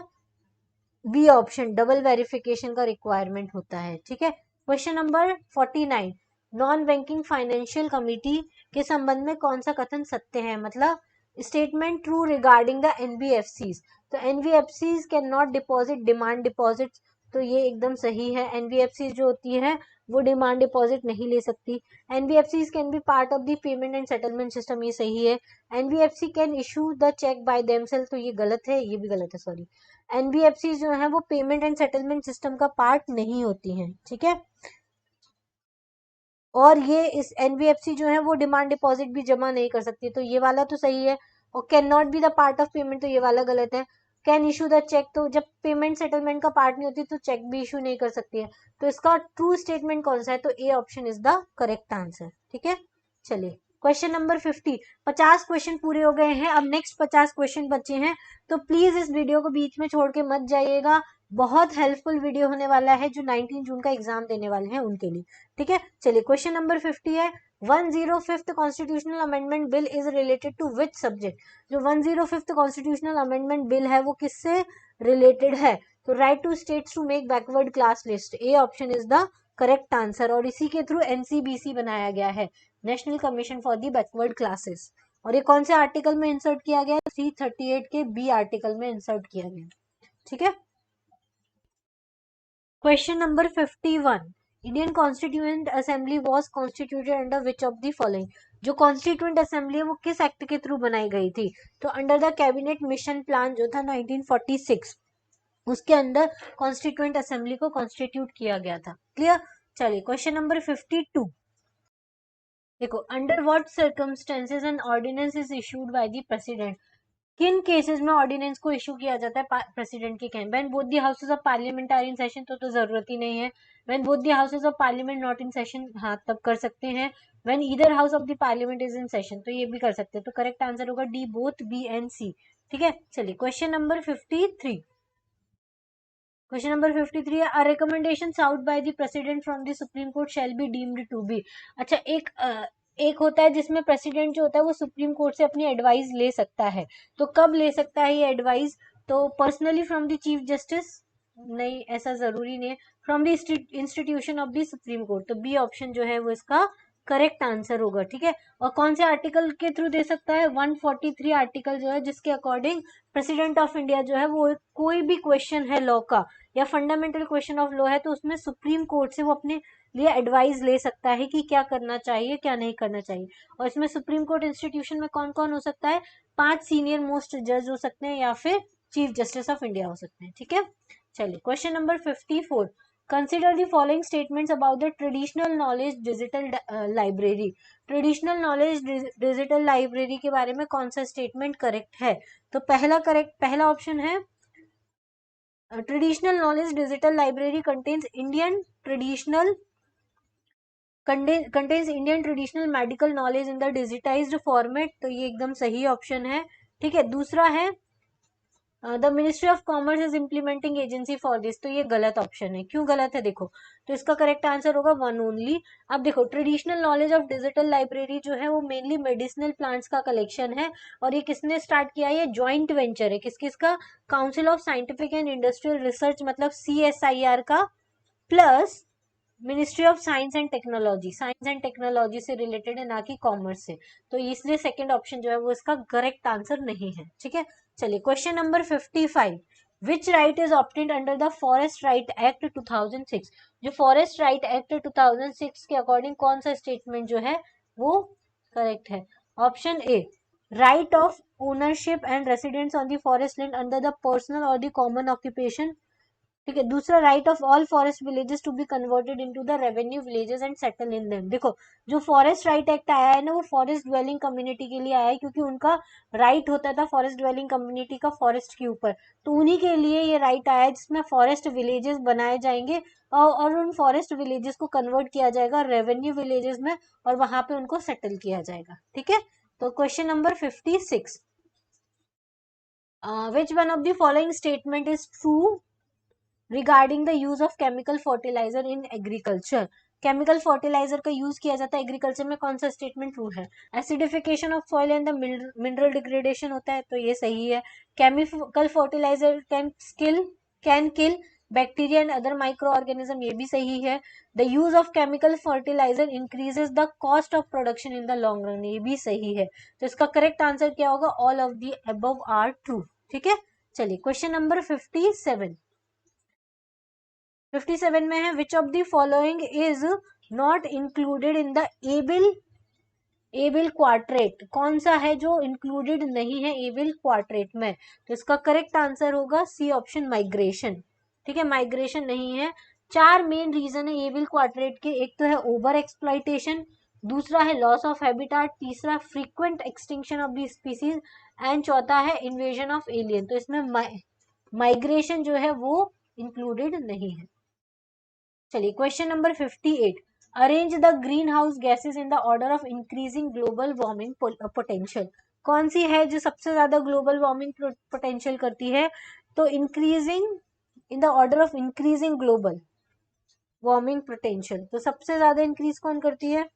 A: बी ऑप्शन, डबल वेरिफिकेशन का रिक्वायरमेंट होता है, ठीक है। Question number 49, non banking financial committee के संबंध में कौन सा कथन सत्य है, मतलब statement true regarding the NBFCs, तो NBFCs can not deposit demand deposits, तो ये एकदम सही है। एनबीएफसीज जो होती है वो डिमांड डिपॉजिट नहीं ले सकती। NBFCs can be part of the payment and settlement system, ये सही है। NBFC can issue the cheque by themselves, तो ये गलत है, ये भी गलत है, सॉरी। एनबीएफसी जो है वो पेमेंट एंड सेटलमेंट सिस्टम का पार्ट नहीं होती हैं, ठीक है। और ये इस एनबीएफसी जो है वो डिमांड डिपॉजिट भी जमा नहीं कर सकती, तो ये वाला तो सही है। और can not be the part of payment, तो ये वाला गलत है। कैन इशू द चेक, तो जब पेमेंट सेटलमेंट का पार्ट नहीं होती तो चेक भी इशू नहीं कर सकती है, तो इसका ट्रू स्टेटमेंट कौन सा है, तो ए option is the correct answer, ठीक है। चलिए क्वेश्चन नंबर 50, 50 क्वेश्चन पूरे हो गए हैं, अब नेक्स्ट 50 क्वेश्चन बचे हैं, तो प्लीज इस वीडियो को बीच में छोड़ के मत जाइएगा, बहुत हेल्पफुल वीडियो होने वाला है जो 19 जून का एग्जाम देने वाले हैं उनके लिए, ठीक है। चलिए क्वेश्चन नंबर 50 है, 105th constitutional amendment bill is related to which subject, जो 105th कॉन्स्टिट्यूशनल अमेंडमेंट बिल है वो किससे रिलेटेड है, तो right to states to make backward class list, A option is the correct answer, और इसी के थ्रू एनसीबीसी बनाया गया है, national commission for the backward classes, और ये कौन से आर्टिकल में इंसर्ट किया गया है, 338 के बी आर्टिकल में इंसर्ट किया गया, ठीक है। Question number 51, Indian constituent assembly was constituted under which of the following, जो कॉन्स्टिट्यूएंट असेंबली है वो किस एक्ट के थ्रू बनाई गई थी, तो under the cabinet mission plan जो था 1946, उसके अंदर कॉन्स्टिट्यूएंट असेंबली को कॉन्स्टिट्यूट किया गया था, क्लियर। चलिए क्वेश्चन नंबर 52, देखो under what circumstances an ordinance is issued by the president, किन केसेस में ऑर्डिनेंस को इशू किया जाता है प्रेसिडेंट के कहने, when both the houses of parliament are in session, तो जरूरत ही नहीं है। When both the houses of parliament not in session, हाँ तब कर सकते हैं। When either house of the parliament is in session, तो ये भी कर सकते हैं, तो करेक्ट आंसर होगा डी, बोथ बी एंड सी, ठीक है। चलिए क्वेश्चन नंबर 53, क्वेश्चन नंबर 53 है, a recommendation sought by the president from the supreme court shall be deemed to be, अच्छा एक होता है जिसमें प्रेसिडेंट जो होता है वो सुप्रीम कोर्ट से अपनी एडवाइस ले सकता है, तो कब ले सकता है ये एडवाइस, तो personally from the chief justice, नहीं ऐसा जरूरी नहीं है, from the institution of the supreme court, तो बी ऑप्शन जो है वो इसका करेक्ट आंसर होगा, ठीक है। और कौन से आर्टिकल के थ्रू दे सकता है, 143 आर्टिकल जो है, जिसके अकॉर्डिंग प्रेसिडेंट ऑफ इंडिया जो है वो कोई भी क्वेश्चन है लॉ का या फंडामेंटल क्वेश्चन ऑफ लॉ है, तो उसमें सुप्रीम कोर्ट से वो अपने लिए एडवाइस ले सकता है कि क्या करना चाहिए क्या नहीं करना चाहिए। और इसमें सुप्रीम कोर्ट इंस्टीट्यूशन में कौन कौन हो सकता है, 5 सीनियर मोस्ट जज हो सकते हैं या फिर चीफ जस्टिस ऑफ इंडिया हो सकते हैं, ठीक है। चलिए question number 54, consider the following statements about the traditional knowledge digital library, traditional knowledge digital library के बारे में कौन सा स्टेटमेंट करेक्ट है, तो पहला ऑप्शन है, traditional knowledge digital library contains Indian traditional medical knowledge in the digitised format, तो ये एकदम सही ऑप्शन है, ठीक है। दूसरा है the ministry of commerce is implementing agency for this, तो ये गलत ऑप्शन है, क्यों गलत है देखो, तो इसका करेक्ट आंसर होगा वन ओनली। अब देखो traditional knowledge of digital library जो है वो मेनली मेडिसिनल प्लांट्स का कलेक्शन है, और ये किसने स्टार्ट किया है, ये ज्वाइंट वेंचर है, किसका, council of scientific and industrial research मतलब CSIR का, plus ministry of science and technology से रिलेटेड है, ना कि कॉमर्स से, तो इसलिए सेकंड ऑप्शन जो है वो इसका करेक्ट आंसर नहीं है, ठीक है। चलिए question number 55, which right is obtained under the forest right act 2006, जो फॉरेस्ट राइट एक्ट 2006 के अकॉर्डिंग कौन सा स्टेटमेंट जो है वो करेक्ट है, option A, right of ownership and residence on the forest land under the personal और द कॉमन ऑक्यूपेशन, ठीक है। दूसरा, right of all forest villages to be converted into the revenue villages and settle in them, देखो जो फॉरेस्ट राइट एक्ट आया है ना वो फॉरेस्ट ड्वेलिंग कम्युनिटी के लिए आया है, क्योंकि उनका राइट होता था फॉरेस्ट ड्वेलिंग कम्युनिटी का फॉरेस्ट के ऊपर, तो उन्हीं के लिए ये राइट आया है जिसमें फॉरेस्ट विलेजेस बनाए जाएंगे और उन फॉरेस्ट विलेजेस को कन्वर्ट किया जाएगा रेवेन्यू विलेजेस में, और वहां पे उनको सेटल किया जाएगा, ठीक है। तो question number 56, which one of the following statement is true regarding the use of chemical fertiliser in agriculture, chemical fertiliser का यूज किया जाता है एग्रीकल्चर में, कौन सा स्टेटमेंट ट्रू है, acidification of soil and the mineral degradation होता है, तो ये सही है। Chemical fertiliser can kill bacteria and other micro organism, ये भी सही है। The use of chemical fertiliser increases the cost of production in the long run, ये भी सही है। तो इसका करेक्ट आंसर क्या होगा, all of the above are true. ठीक है, चलिए क्वेश्चन नंबर 57। 57 में है, which of the following is not included in the able quadrat, कौन सा है जो इंक्लूडेड नहीं है एबिल क्वाड्रेट में? तो इसका करेक्ट आंसर होगा सी ऑप्शन, माइग्रेशन। ठीक है, माइग्रेशन नहीं है। चार मेन रीजन है एबिल क्वाड्रेट के, एक तो है ओवर एक्सप्लॉइटेशन, दूसरा है लॉस ऑफ हैबिटाट, तीसरा frequent extinction of the species, and चौथा है इन्वेजन ऑफ एलियन। तो इसमें माइग्रेशन जो है वो इंक्लूडेड नहीं है। चलिए question number 58, arrange the green house gases in the order of increasing global warming potential, कौन सी है जो सबसे ज्यादा ग्लोबल वार्मिंग पोटेंशियल करती है? तो increasing in the order of increasing global warming potential, तो सबसे ज्यादा इंक्रीज कौन करती है?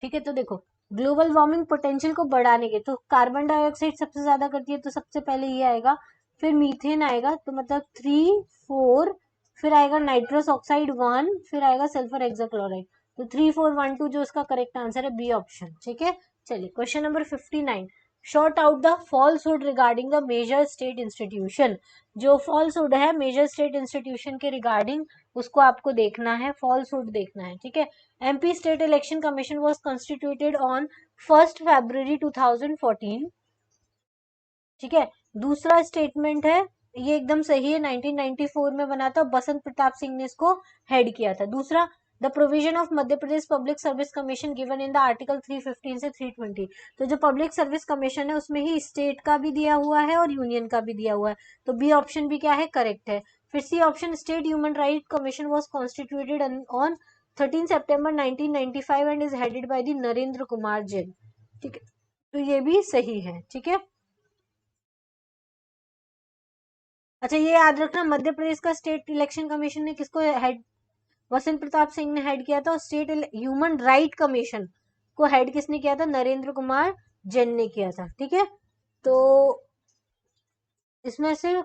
A: ठीक है, तो देखो ग्लोबल वार्मिंग पोटेंशियल को बढ़ाने के, तो कार्बन डाइऑक्साइड सबसे ज्यादा करती है, तो सबसे पहले ये आएगा, फिर मीथेन आएगा, तो मतलब 3, 4, फिर आएगा नाइट्रस ऑक्साइड 1, फिर आएगा सल्फर हेक्साक्लोराइड। तो 3, 4, 1, 2 जो इसका करेक्ट आंसर है बी ऑप्शन। ठीक है, चलिए question number 59, sort out the falsehood regarding the major state institution, जो फॉल्सहुड है मेजर स्टेट इंस्टीट्यूशन के रिगार्डिंग उसको आपको देखना है, फॉल्सहुड देखना है। ठीक है, MP State Election Commission was constituted on 1st February 2014। ठीक है, दूसरा स्टेटमेंट है, ये एकदम सही है, 1994 में बना था, बसंत प्रताप सिंह ने इसको हेड किया था। दूसरा, the provision of Madhya Pradesh Public service commission given in the article 315 से 320, तो जो पब्लिक सर्विस कमीशन है उसमें ही स्टेट का भी दिया हुआ है और यूनियन का भी दिया हुआ है, तो बी ऑप्शन भी क्या है, करेक्ट है। फिर C option, state human right commission was constituted on 13 September 1995 and is headed by the Narendra Kumar Jain. ठीक है, तो ये भी सही है। ठीक है, अच्छा ये याद रखना, मध्य प्रदेश का स्टेट इलेक्शन कमीशन ने किसको हेड, बसंत प्रताप सिंह ने हेड किया था, और स्टेट ह्यूमन राइट कमीशन को हेड किसने किया था, नरेंद्र कुमार जैन ने किया था। ठीक है, तो इसमें से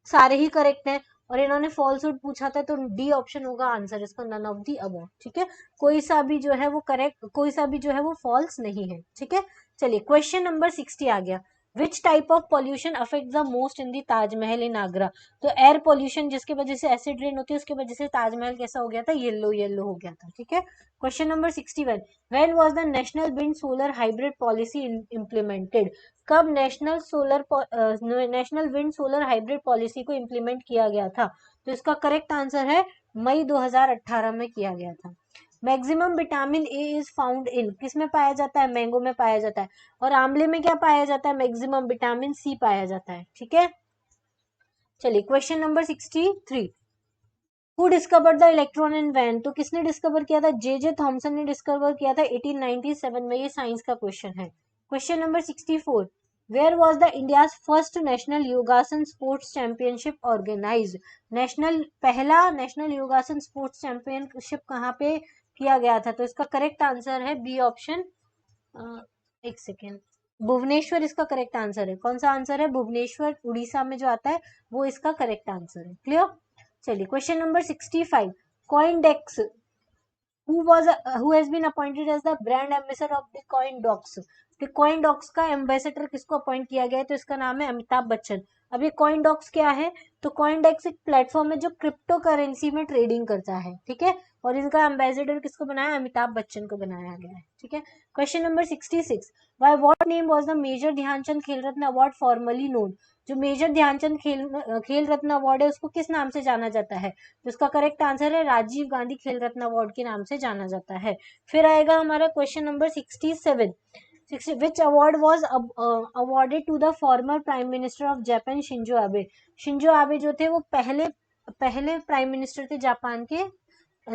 A: सारे ही करेक्ट हैं, और इन्होंने फॉल्सहुड पूछा था, तो डी ऑप्शन होगा आंसर इसका, नन ऑफ दी अबव। ठीक है, कोई सा भी जो है वो करेक्ट, कोई सा भी जो है वो फॉल्स नहीं है। ठीक है, चलिए क्वेश्चन नंबर 60 आ गया, which type of pollution affect the most in the Taj Mahal in Agra, तो एयर पॉल्यूशन जिसके वजह से एसिड रेन होती है उसके वजह से ताजमहल कैसा हो गया था, येलो येलो हो गया था। ठीक है, question number 61, when was the national wind solar hybrid policy implemented, कब national wind solar hybrid policy को इम्प्लीमेंट किया गया था? तो इसका करेक्ट आंसर है मई 2018 में किया गया था। Maximum vitamin A is found in, किस में पाया जाता है, मैंगो में पाया जाता है, और आंवले में क्या पाया जाता है, मैक्सिमम विटामिन सी पाया जाता है। ठीक है, चलिए question number 63, who discover the electron and when, तो किसने डिस्कवर किया था, जे थॉमसन ने डिस्कवर किया था 1897 में, ये साइंस का क्वेश्चन है। Question number 64, where was the India's first national yogasana sports championship organised, पहला नेशनल योगासन स्पोर्ट्स चैंपियनशिप कहाँ पे किया गया था? तो इसका करेक्ट आंसर है बी ऑप्शन, एक सेकेंड, भुवनेश्वर इसका करेक्ट आंसर है। कौन सा आंसर है, भुवनेश्वर उड़ीसा में जो आता है वो इसका करेक्ट आंसर है। क्लियर, चलिए question number 65, कॉइनडेक्स who has been appointed as the brand ambassador of the CoinDocs, तो CoinDocs का एम्बेसडर किसको अपॉइंट किया गया है? तो इसका नाम है अमिताभ बच्चन। अब ये CoinDocs क्या है, तो CoinDex एक प्लेटफॉर्म है जो क्रिप्टो करेंसी में ट्रेडिंग करता है। ठीक है, और इनका एम्बेसडर किसको बनाया, अमिताभ बच्चन को बनाया गया है। ठीक है, question number 66, by what name was the major Dhyan Chand Khel Ratna award formerly known, जो मेजर ध्यानचंद खेल रत्न अवार्ड है उसको किस नाम से जाना जाता है? तो इसका करेक्ट आंसर है राजीव गांधी खेल रत्न अवार्ड के नाम से जाना जाता है। फिर आएगा हमारा question number 67, which award was awarded to the former prime minister of Japan Shinzo Abe, Shinzo Abe जो थे वो पहले प्राइम मिनिस्टर थे जापान के,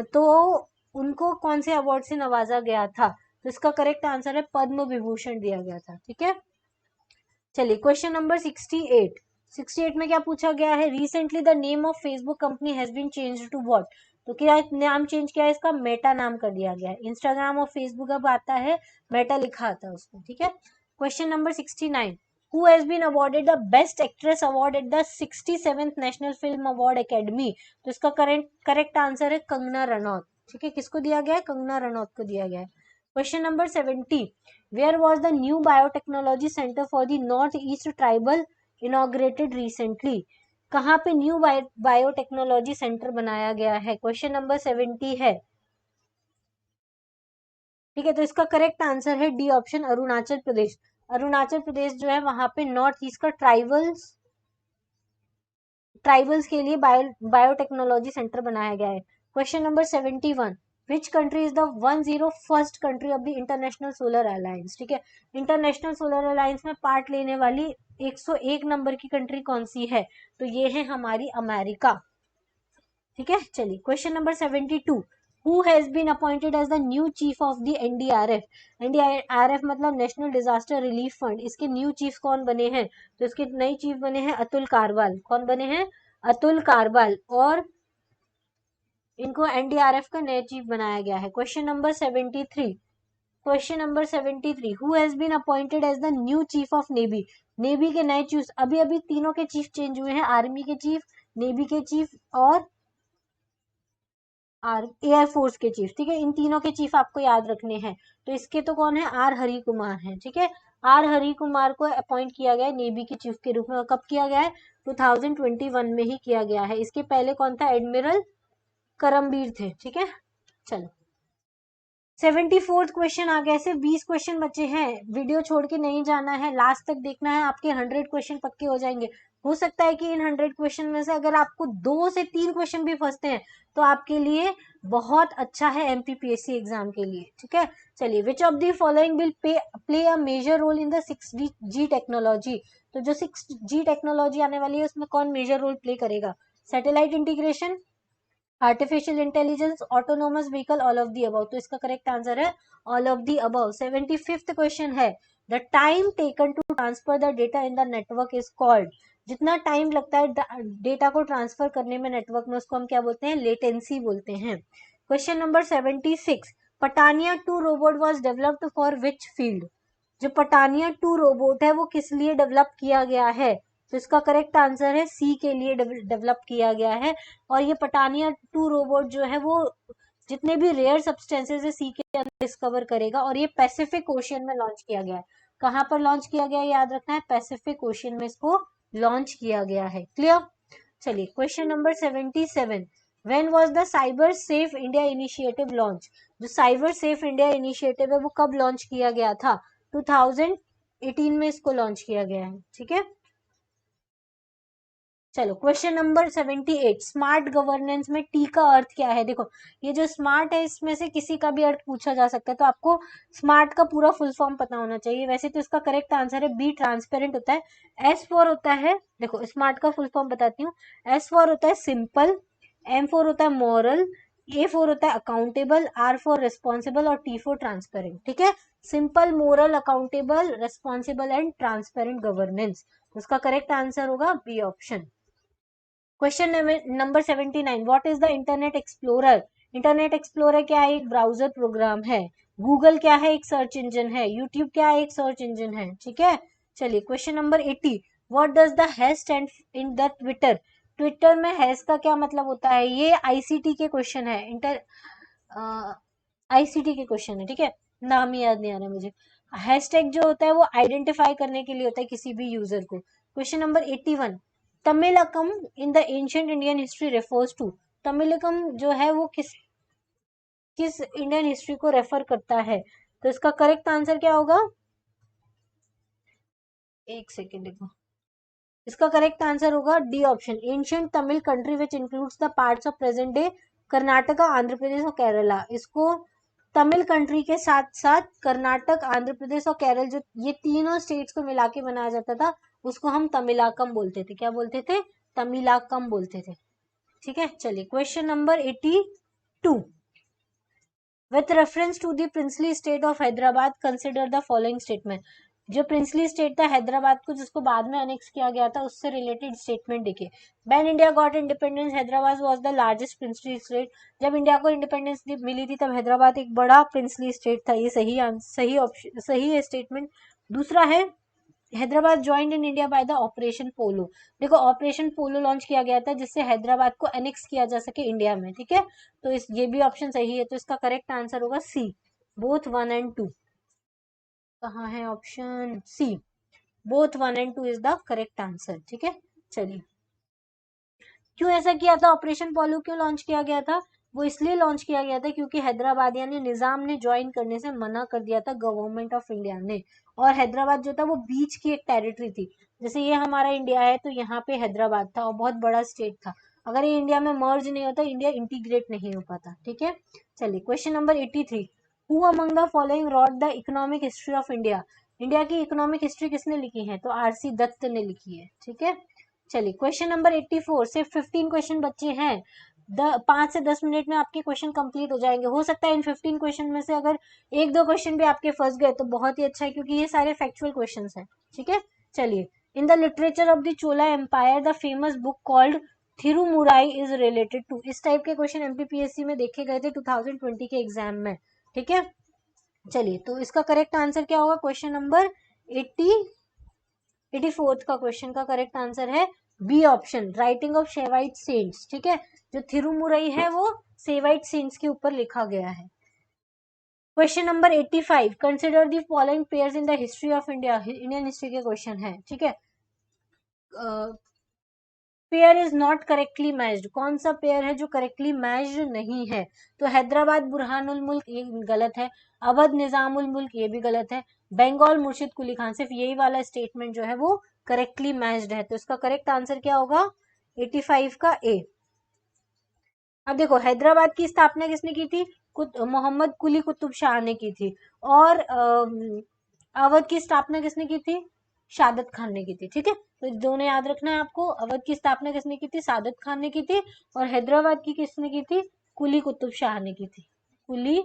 A: तो उनको कौन से अवार्ड से नवाजा गया था? तो इसका करेक्ट आंसर है पद्म विभूषण दिया गया था। ठीक है, चलिए क्वेश्चन नंबर 68, 68 में क्या पूछा गया है, recently the name of Facebook company has been changed to what, तो क्या नाम चेंज किया है इसका, मेटा नाम कर दिया गया है। इंस्टाग्राम और फेसबुक अब आता है मेटा लिखा आता है उसको। ठीक है, question number 69, who has been awarded the best actress award at the 67th national film award academy. तो इसका करेक्ट आंसर है कंगना रनौत। ठीक है, किसको दिया गया है? कंगना रनौत को दिया गया है। Question number 70, where was the new biotechnology centre for the north east tribal inaugurated recently? कहाँ पे न्यू बायोटेक्नोलॉजी सेंटर बनाया गया है? क्वेश्चन नंबर 70 है। ठीक है, तो इसका करेक्ट आंसर है डी ऑप्शन, अरुणाचल प्रदेश। अरुणाचल प्रदेश जो है वहां पे नॉर्थ ईस्ट का ट्राइबल्स के लिए बायोटेक्नोलॉजी सेंटर बनाया गया है। Question number 71, which country is the 101st country of the international solar alliance? ठीक है, इंटरनेशनल सोलर अलायंस में पार्ट लेने वाली 101 नंबर की कंट्री कौन सी है? तो ये है हमारी अमेरिका। ठीक है, चलिए question number 72, who has been appointed as the new chief of the NDRF? NDRF मतलब नेशनल डिजास्टर रिलीफ फंड। इसके न्यू चीफ कौन बने हैं? तो इसके नए चीफ बने हैं अतुल कारवाल। कौन बने हैं? अतुल कारवाल। और इनको एनडीआरएफ का नया चीफ बनाया गया है। Question number 73, question number 73, who has been appointed as the new chief of the? Navy के नए चीफ, अभी अभी तीनों के चीफ चेंज हुए हैं, आर्मी के चीफ, नेवी के चीफ और एयरफोर्स के चीफ। ठीक है, इन तीनों के चीफ आपको याद रखने हैं। तो इसके तो कौन है? आर हरि कुमार है। ठीक है, आर हरि कुमार को अपॉइंट किया गया है नेवी के चीफ के रूप में। कब किया गया है? 2021 में ही किया गया है। इसके पहले कौन था? एडमिरल करमबीर थे। ठीक है, चलो 74th क्वेश्चन आ गया। ऐसे 20 क्वेश्चन बचे हैं, वीडियो छोड़ के नहीं जाना है, लास्ट तक देखना है, आपके 100 क्वेश्चन पक्के हो जाएंगे। हो सकता है कि इन 100 क्वेश्चन में से अगर आपको 2 से 3 क्वेश्चन भी फंसते हैं तो आपके लिए बहुत अच्छा है एमपीपीएससी एग्जाम के लिए। ठीक है, चलिए, which of the following will play a major role in the 6G technology? तो जो 6G टेक्नोलॉजी आने वाली है उसमें कौन मेजर रोल प्ले करेगा? Satellite integration, artificial intelligence, autonomous vehicle, all of the above. तो इसका करेक्ट आंसर है all of the above. 75th question है, the time taken to transfer the data in the network is called? जितना टाइम लगता है डेटा को ट्रांसफर करने में नेटवर्क में, उसको हम क्या बोलते हैं? लेटेंसी बोलते हैं। Question number 76, Pathania 2 robot was developed for which field? जो पटानिया 2 रोबोट है वो किस लिए डेवलप किया गया है? तो इसका करेक्ट आंसर है सी के लिए डेवलप किया गया है। और ये पटानिया 2 रोबोट जो है वो जितने भी रेयर सब्सटेंसेस है सी के अंदर डिस्कवर करेगा। और ये पैसिफिक ओशियन में लॉन्च किया गया है। कहाँ पर लॉन्च किया गया है याद रखना है, पैसिफिक ओशियन में इसको लॉन्च किया गया है। क्लियर? चलिए question number 77, when was the cyber safe India initiative launch? जो साइबर सेफ इंडिया इनिशिएटिव है वो कब लॉन्च किया गया था? 2018 में इसको लॉन्च किया गया है। ठीक है, चलो क्वेश्चन नंबर 78, स्मार्ट गवर्नेंस में टी का अर्थ क्या है? देखो, ये जो स्मार्ट है इसमें से किसी का भी अर्थ पूछा जा सकता है, तो आपको स्मार्ट का पूरा फुल फॉर्म पता होना चाहिए। वैसे तो इसका करेक्ट आंसर है बी, ट्रांसपेरेंट होता है। एस फॉर होता है, देखो स्मार्ट का फुल फॉर्म बताती हूँ। एस फॉर होता है सिंपल, एम फॉर होता है मॉरल, ए फॉर होता है अकाउंटेबल, आर फॉर रिस्पॉन्सिबल और टी फॉर ट्रांसपेरेंट। ठीक है, simple, moral, accountable, responsible and transparent governance. उसका करेक्ट आंसर होगा B option. Question number 79, what is the internet explorer? Internet explorer क्या है? एक ब्राउजर प्रोग्राम है। गूगल क्या है? एक सर्च इंजन है। यूट्यूब क्या है? एक सर्च इंजन है। ठीक है, चलिए question number 80, what does the hash stand in the Twitter? Twitter में हैश का क्या मतलब होता है? ये आईसीटी के क्वेश्चन है, आईसीटी के क्वेश्चन है। ठीक है, नाम याद नहीं आ रहा मुझे। हैशटैग जो होता है वो आइडेंटिफाई करने के लिए होता है किसी भी यूजर को। Question number 81, Tamilakam in the ancient Indian history refers to? Tamilakam जो है वो किस किस इंडियन हिस्ट्री को रेफर करता है? तो इसका करेक्ट आंसर क्या होगा? एक सेकेंड देखो, इसका करेक्ट आंसर होगा D option, ancient Tamil country which includes the parts of present day Karnataka, Andhra Pradesh और केरला। इसको तमिल कंट्री के साथ साथ कर्नाटक, आंध्र प्रदेश और केरल, जो ये तीनों स्टेट्स को मिला के बनाया जाता था, उसको हम तमिलाकम बोलते थे। क्या बोलते थे? तमिलाकम बोलते थे। ठीक है, चलिए question number 82, with reference to the princely state of Hyderabad consider the following statement? जो प्रिंसली स्टेट था हैदराबाद को, जिसको बाद में अनेक्स किया गया था, उससे रिलेटेड स्टेटमेंट देखिए। When India got independence Hyderabad was the largest princely state. जब इंडिया को इंडिपेंडेंस मिली थी तब हैदराबाद एक बड़ा प्रिंसली स्टेट था। ये सही ऑप्शन, सही है स्टेटमेंट। दूसरा है Hyderabad joined in India by the operation polo. देखो ऑपरेशन पोलो लॉन्च किया गया था जिससे हैदराबाद को एनेक्स किया जा सके इंडिया में, ठीक है। तो इस ये भी ऑप्शन सही है, तो इसका करेक्ट आंसर होगा सी, बोथ 1 एंड 2। कहाँ है option C, both 1 and 2 is the correct answer, ठीक है। चलिए, क्यों ऐसा किया था, ऑपरेशन पोलो क्यों लॉन्च किया गया था, वो इसलिए लॉन्च किया गया था क्योंकि हैदराबादिया ने निजाम ने ज्वाइन करने से मना कर दिया था गवर्नमेंट ऑफ इंडिया ने। और हैदराबाद जो था वो बीच की एक टेरिटरी थी, जैसे ये हमारा इंडिया है तो यहाँ पे हैदराबाद था और बहुत बड़ा स्टेट था, अगर ये इंडिया में मर्ज नहीं होता इंडिया इंटीग्रेट नहीं हो पाता, ठीक है। चलिए question number 83, who among the following wrote the economic history of India. India की इकोनॉमिक हिस्ट्री किसने लिखी है, तो आरसी दत्त ने लिखी है, ठीक है। चलिए क्वेश्चन नंबर 84, सिर्फ 15 क्वेश्चन बचे हैं, 5 से 10 मिनट में आपके क्वेश्चन कंप्लीट हो जाएंगे। हो सकता है इन 15 क्वेश्चन में से अगर एक दो क्वेश्चन भी आपके फंस गए तो बहुत ही अच्छा है, क्योंकि ये सारे फैक्चुअल क्वेश्चन हैं, ठीक है। चलिए, in the literature of the Chola empire the famous book called Thirumurai is related to. इस टाइप के क्वेश्चन एमपीपीएससी में देखे गए थे 2020 के एग्जाम में, ठीक है। चलिए, तो इसका करेक्ट आंसर क्या होगा, क्वेश्चन नंबर 84 का क्वेश्चन का करेक्ट आंसर है B option, writing of Shaivite saints, ठीक है। जो थिरुमुरई है वो सेवाइट सेंट्स के ऊपर लिखा गया है। Question number 85, consider the following pairs in the history of India. Indian history के क्वेश्चन है, ठीक है। Pair is not correctly matched, कौन सा पेयर है जो करेक्टली मैच्ड नहीं है, तो हैदराबाद बुरहानुल मुल्क ये गलत है, अवध निजामुल मुल्क ये भी गलत है, बंगाल मुर्शिद कुली खान, सिर्फ यही वाला स्टेटमेंट जो है वो करेक्टली मैच्ड है, तो इसका करेक्ट आंसर क्या होगा 85 का ए। अब देखो हैदराबाद की स्थापना किसने की थी, मोहम्मद कुली कुतुब शाह ने की थी, और अवध की स्थापना किसने की थी, शादत खान ने की थी, ठीक है। तो दोनों याद रखना है आपको, अवध की स्थापना किसने की थी, सादत खान ने की थी, और हैदराबाद की किसने की थी, कुली कुतुब शाह ने की थी, कुली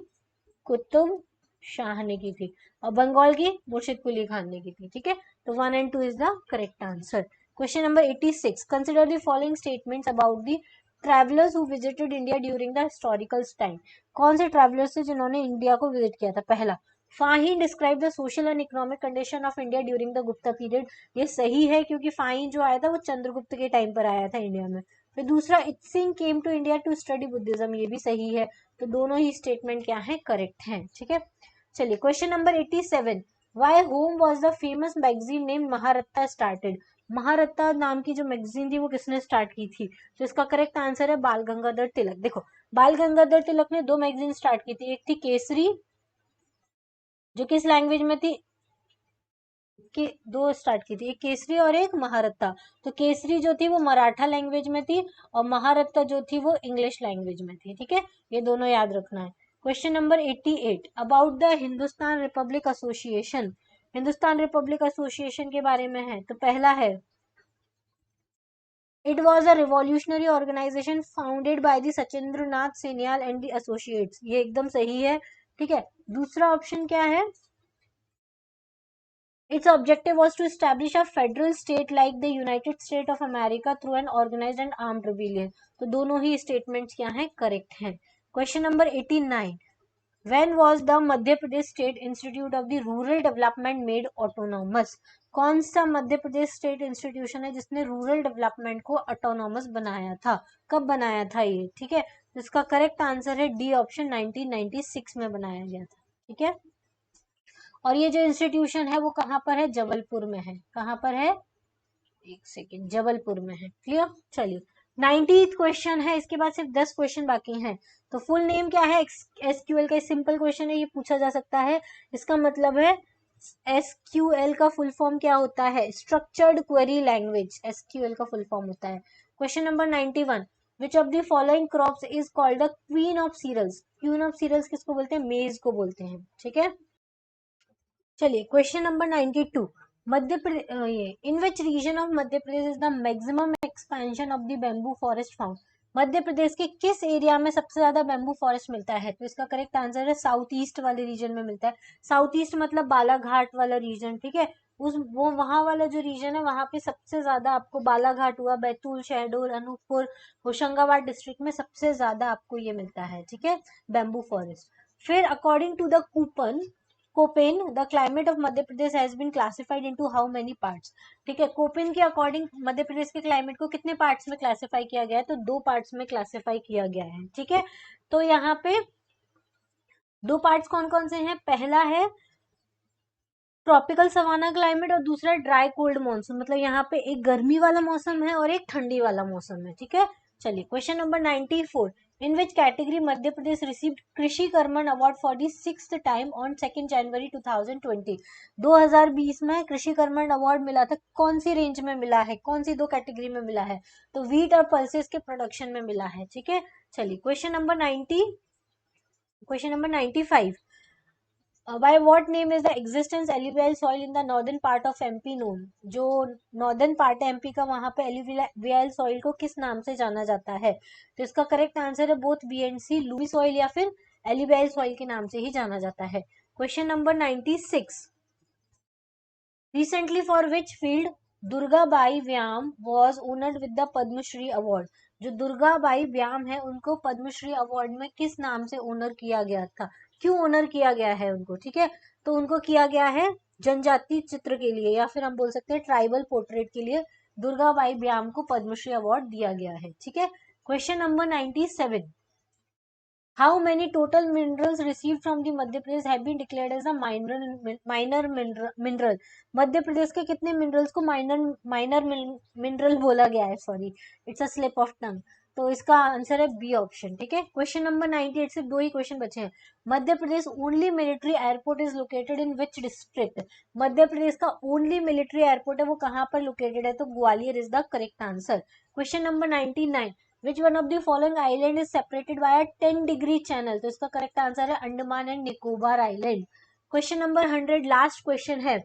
A: कुतुब शाह ने की थी, और बंगाल की मुर्शिद कुली खान ने की थी, ठीक है। तो 1 and 2 is the correct answer. Question number 86, consider the following statements about the travellers who visited India during the historical time. कौन से ट्रैवलर्स थे जिन्होंने इंडिया को विजिट किया था, पहला, फाहीन describe the social and economic condition of India during the Gupta period. ये सही है क्योंकि फाहीन जो आया था वो चंद्रगुप्त के टाइम पर आया था इंडिया में। फिर दूसरा, Itsing came to India to study Buddhism, ये भी सही है, तो दोनों ही स्टेटमेंट क्या है, करेक्ट है, ठीक है। चलिए question number 87, by whom was the famous magazine name Mahratta started. Mahratta नाम की जो मैगजीन थी वो किसने स्टार्ट की थी, तो इसका करेक्ट आंसर है बाल गंगाधर तिलक। देखो बाल गंगाधर तिलक ने 2 मैगजीन स्टार्ट की थी, एक थी केसरी जो किस लैंग्वेज में थी, कि 2 स्टार्ट की थी, एक केसरी और एक महारत्ता। तो केसरी जो थी वो मराठा लैंग्वेज में थी और महारत्ता जो थी वो इंग्लिश लैंग्वेज में थी, ठीक है। ये दोनों याद रखना है। Question number 88, about the Hindustan republic association. Hindustan republic association के बारे में है, तो पहला है, it was a revolutionary organisation founded by the Sachindra Nath Sanyal and the associates, ये एकदम सही है, ठीक है। दूसरा ऑप्शन क्या है, its objective was to establish a federal state like the United States of America through an organized and armed rebellion। तो दोनों ही स्टेटमेंट्स क्या हैं, करेक्ट हैं। Question number 89, when was the Madhya Pradesh state institute of the rural development made autonomous. कौन सा मध्य प्रदेश स्टेट इंस्टीट्यूशन है जिसने रूरल डेवलपमेंट को ऑटोनॉमस बनाया था, कब बनाया था ये, ठीक है। तो इसका करेक्ट आंसर है डी ऑप्शन, 1996 में बनाया गया था, ठीक है। और ये जो इंस्टीट्यूशन है वो कहाँ पर है, जबलपुर में है, कहाँ पर है, एक सेकेंड, जबलपुर में है, क्लियर। चलिए 90th क्वेश्चन है, इसके बाद सिर्फ 10 क्वेश्चन बाकी हैं। तो फुल नेम क्या है, एसक्यूएल का सिंपल क्वेश्चन है, ये पूछा जा सकता है। इसका मतलब है एसक्यूएल का फुल फॉर्म क्या होता है, स्ट्रक्चर्ड क्वेरी लैंग्वेज, एसक्यूएल का फुल फॉर्म होता है। Question number 91, which of the following crops is called the queen of cereals. Queen of cereals किसको बोलते हैं, मेज को बोलते हैं, ठीक है। चलिए question number 92, Madhya Pradesh, in which region of Madhya Pradesh is the maximum expansion of the bamboo forest found. Madhya Pradesh के किस एरिया में सबसे ज्यादा बैम्बू फॉरेस्ट मिलता है, तो इसका करेक्ट आंसर है साउथ ईस्ट वाले रीजन में मिलता है। साउथ ईस्ट मतलब बालाघाट वाला रीजन, ठीक है। उस वो वहां वाला जो रीजन है वहां पे सबसे ज्यादा आपको बालाघाट हुआ, बैतूल, शहडोल, अनूपपुर, होशंगाबाद डिस्ट्रिक्ट में सबसे ज्यादा आपको ये मिलता है, ठीक है, बैम्बू फॉरेस्ट। फिर according to the Koppen, Koppen, the climate of Madhya Pradesh has been classified into how many parts. ठीक है, कोपेन के अकॉर्डिंग मध्य प्रदेश के क्लाइमेट को कितने पार्ट्स में क्लासिफाई किया गया है, तो 2 पार्ट्स में क्लासिफाई किया गया है। ठीक है, तो यहाँ पे 2 पार्ट्स कौन कौन से हैं, पहला है ट्रॉपिकल सवाना क्लाइमेट और दूसरा ड्राई कोल्ड मॉनसून, मतलब यहाँ पे एक गर्मी वाला मौसम है और एक ठंडी वाला मौसम है। ठीक है, चलिए question number 94, in which category Madhya Pradesh received कृषि कर्मण award for the 6th time on 2 जनवरी 2020। 2020 में कृषि कर्मण अवार्ड मिला था, कौन सी रेंज में मिला है, कौन सी 2 कैटेगरी में मिला है, तो व्हीट और पल्सेस के प्रोडक्शन में मिला है। ठीक है, चलिए question number 95, by what name is the existence alluvial soil in the northern part of MP known? जो नॉर्दर्न पार्ट है एमपी का, वहां पे एलुवियल सॉइल को किस नाम से जाना जाता है, तो इसका करेक्ट आंसर है बोथ बी एंड सी, लूवी सॉइल या फिर एलुवियल सॉइल के नाम से ही जाना जाता है। Question number 96, recently for which field Durgabai Vyam was honored with the Padmashri award. जो दुर्गाबाई व्याम है उनको पद्मश्री अवार्ड में किस नाम से ऑनर किया गया था, क्यों ऑनर किया गया है उनको। ठीक है, तो उनको किया गया है जनजाति चित्र के लिए, या फिर हम बोल सकते हैं ट्राइबल पोर्ट्रेट के लिए दुर्गाबाई व्याम को पद्मश्री अवार्ड दिया गया है। ठीक है, question number 97, how many total minerals received from the Madhya Pradesh have been declared as a minor mineral? मध्य प्रदेश के कितने मिनरल्स को माइनर मिनरल बोला गया है, sorry it's a slip of tongue, तो इसका आंसर है बी ऑप्शन। ठीक है, क्वेश्चन नंबर 98 से 2 ही क्वेश्चन बचे हैं। Madhya Pradesh only military airport is located in which district? Madhya Pradesh का ओनली मिलिट्री एयरपोर्ट है वो कहाँ पर लोकेटेड है, तो Gwalior is the correct answer. Question number 99, which one of the following island is separated by a 10-degree channel? तो इसका करेक्ट आंसर है Andaman and Nicobar island. Question number 100 last question है,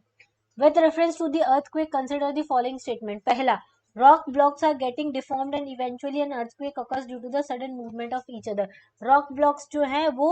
A: with reference to the earthquake consider the following statement। पहला, rock blocks are getting deformed and eventually an earthquake occurs due to the sudden movement of each other। rock blocks जो है वो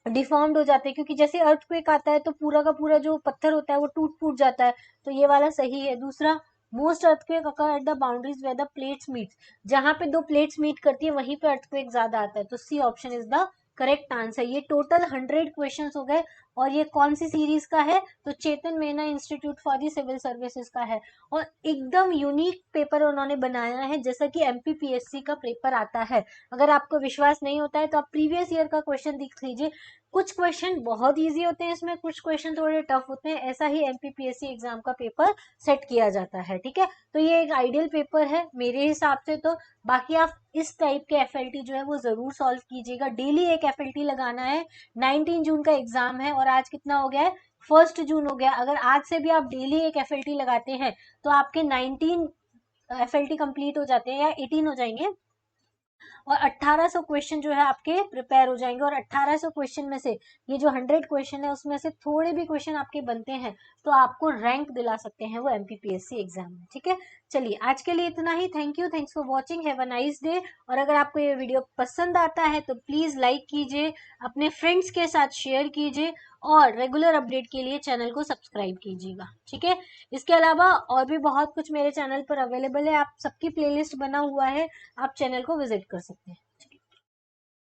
A: डिफॉर्म्ड हो जाते हैं, क्योंकि जैसे अर्थक्वेक आता है तो पूरा का पूरा जो पत्थर होता है वो टूट फूट जाता है, तो ये वाला सही है। दूसरा, most earthquake occur at the boundaries where the plates meet, जहां पे 2 प्लेट्स मीट करती है वहीं पे अर्थक्वेक ज्यादा आता है, तो C option is the correct answer. ये टोटल 100 क्वेश्चंस हो गए, और ये कौन सी सीरीज का है, तो Chetan Mehna institute for the civil services का है, और एकदम यूनिक पेपर उन्होंने बनाया है जैसा कि एमपीपीएससी का पेपर आता है। अगर आपको विश्वास नहीं होता है तो आप प्रीवियस ईयर का क्वेश्चन देख लीजिए, कुछ क्वेश्चन बहुत इजी होते हैं इसमें, कुछ क्वेश्चन थोड़े टफ होते हैं, ऐसा ही एमपीपीएससी एग्जाम का पेपर सेट किया जाता है। ठीक है, तो ये एक आइडियल पेपर है मेरे हिसाब से, तो बाकी आप इस टाइप के एफएलटी जो है वो जरूर सॉल्व कीजिएगा, डेली एक एफएलटी लगाना है। 19 जून का एग्जाम है और आज कितना हो गया है, 1 जून हो गया। अगर आज से भी आप डेली एक एफएलटी लगाते हैं तो आपके 19 एफएलटी कंप्लीट हो जाते हैं, या 18 हो जाएंगे, और 1800 क्वेश्चन जो है आपके प्रिपेयर हो जाएंगे। और 1800 क्वेश्चन में से ये जो 100 क्वेश्चन है उसमें से थोड़े भी क्वेश्चन आपके बनते हैं तो आपको रैंक दिला सकते हैं वो एमपीपीएससी एग्जाम में। ठीक है, चलिए आज के लिए इतना ही। Thank you, thanks for watching, have a nice day. और अगर आपको ये वीडियो पसंद आता है तो प्लीज लाइक कीजिए, अपने फ्रेंड्स के साथ शेयर कीजिए, और रेगुलर अपडेट के लिए चैनल को सब्सक्राइब कीजिएगा। ठीक है, इसके अलावा और भी बहुत कुछ मेरे चैनल पर अवेलेबल है, आप सबकी प्लेलिस्ट बना हुआ है, आप चैनल को विजिट कर सकते हैं।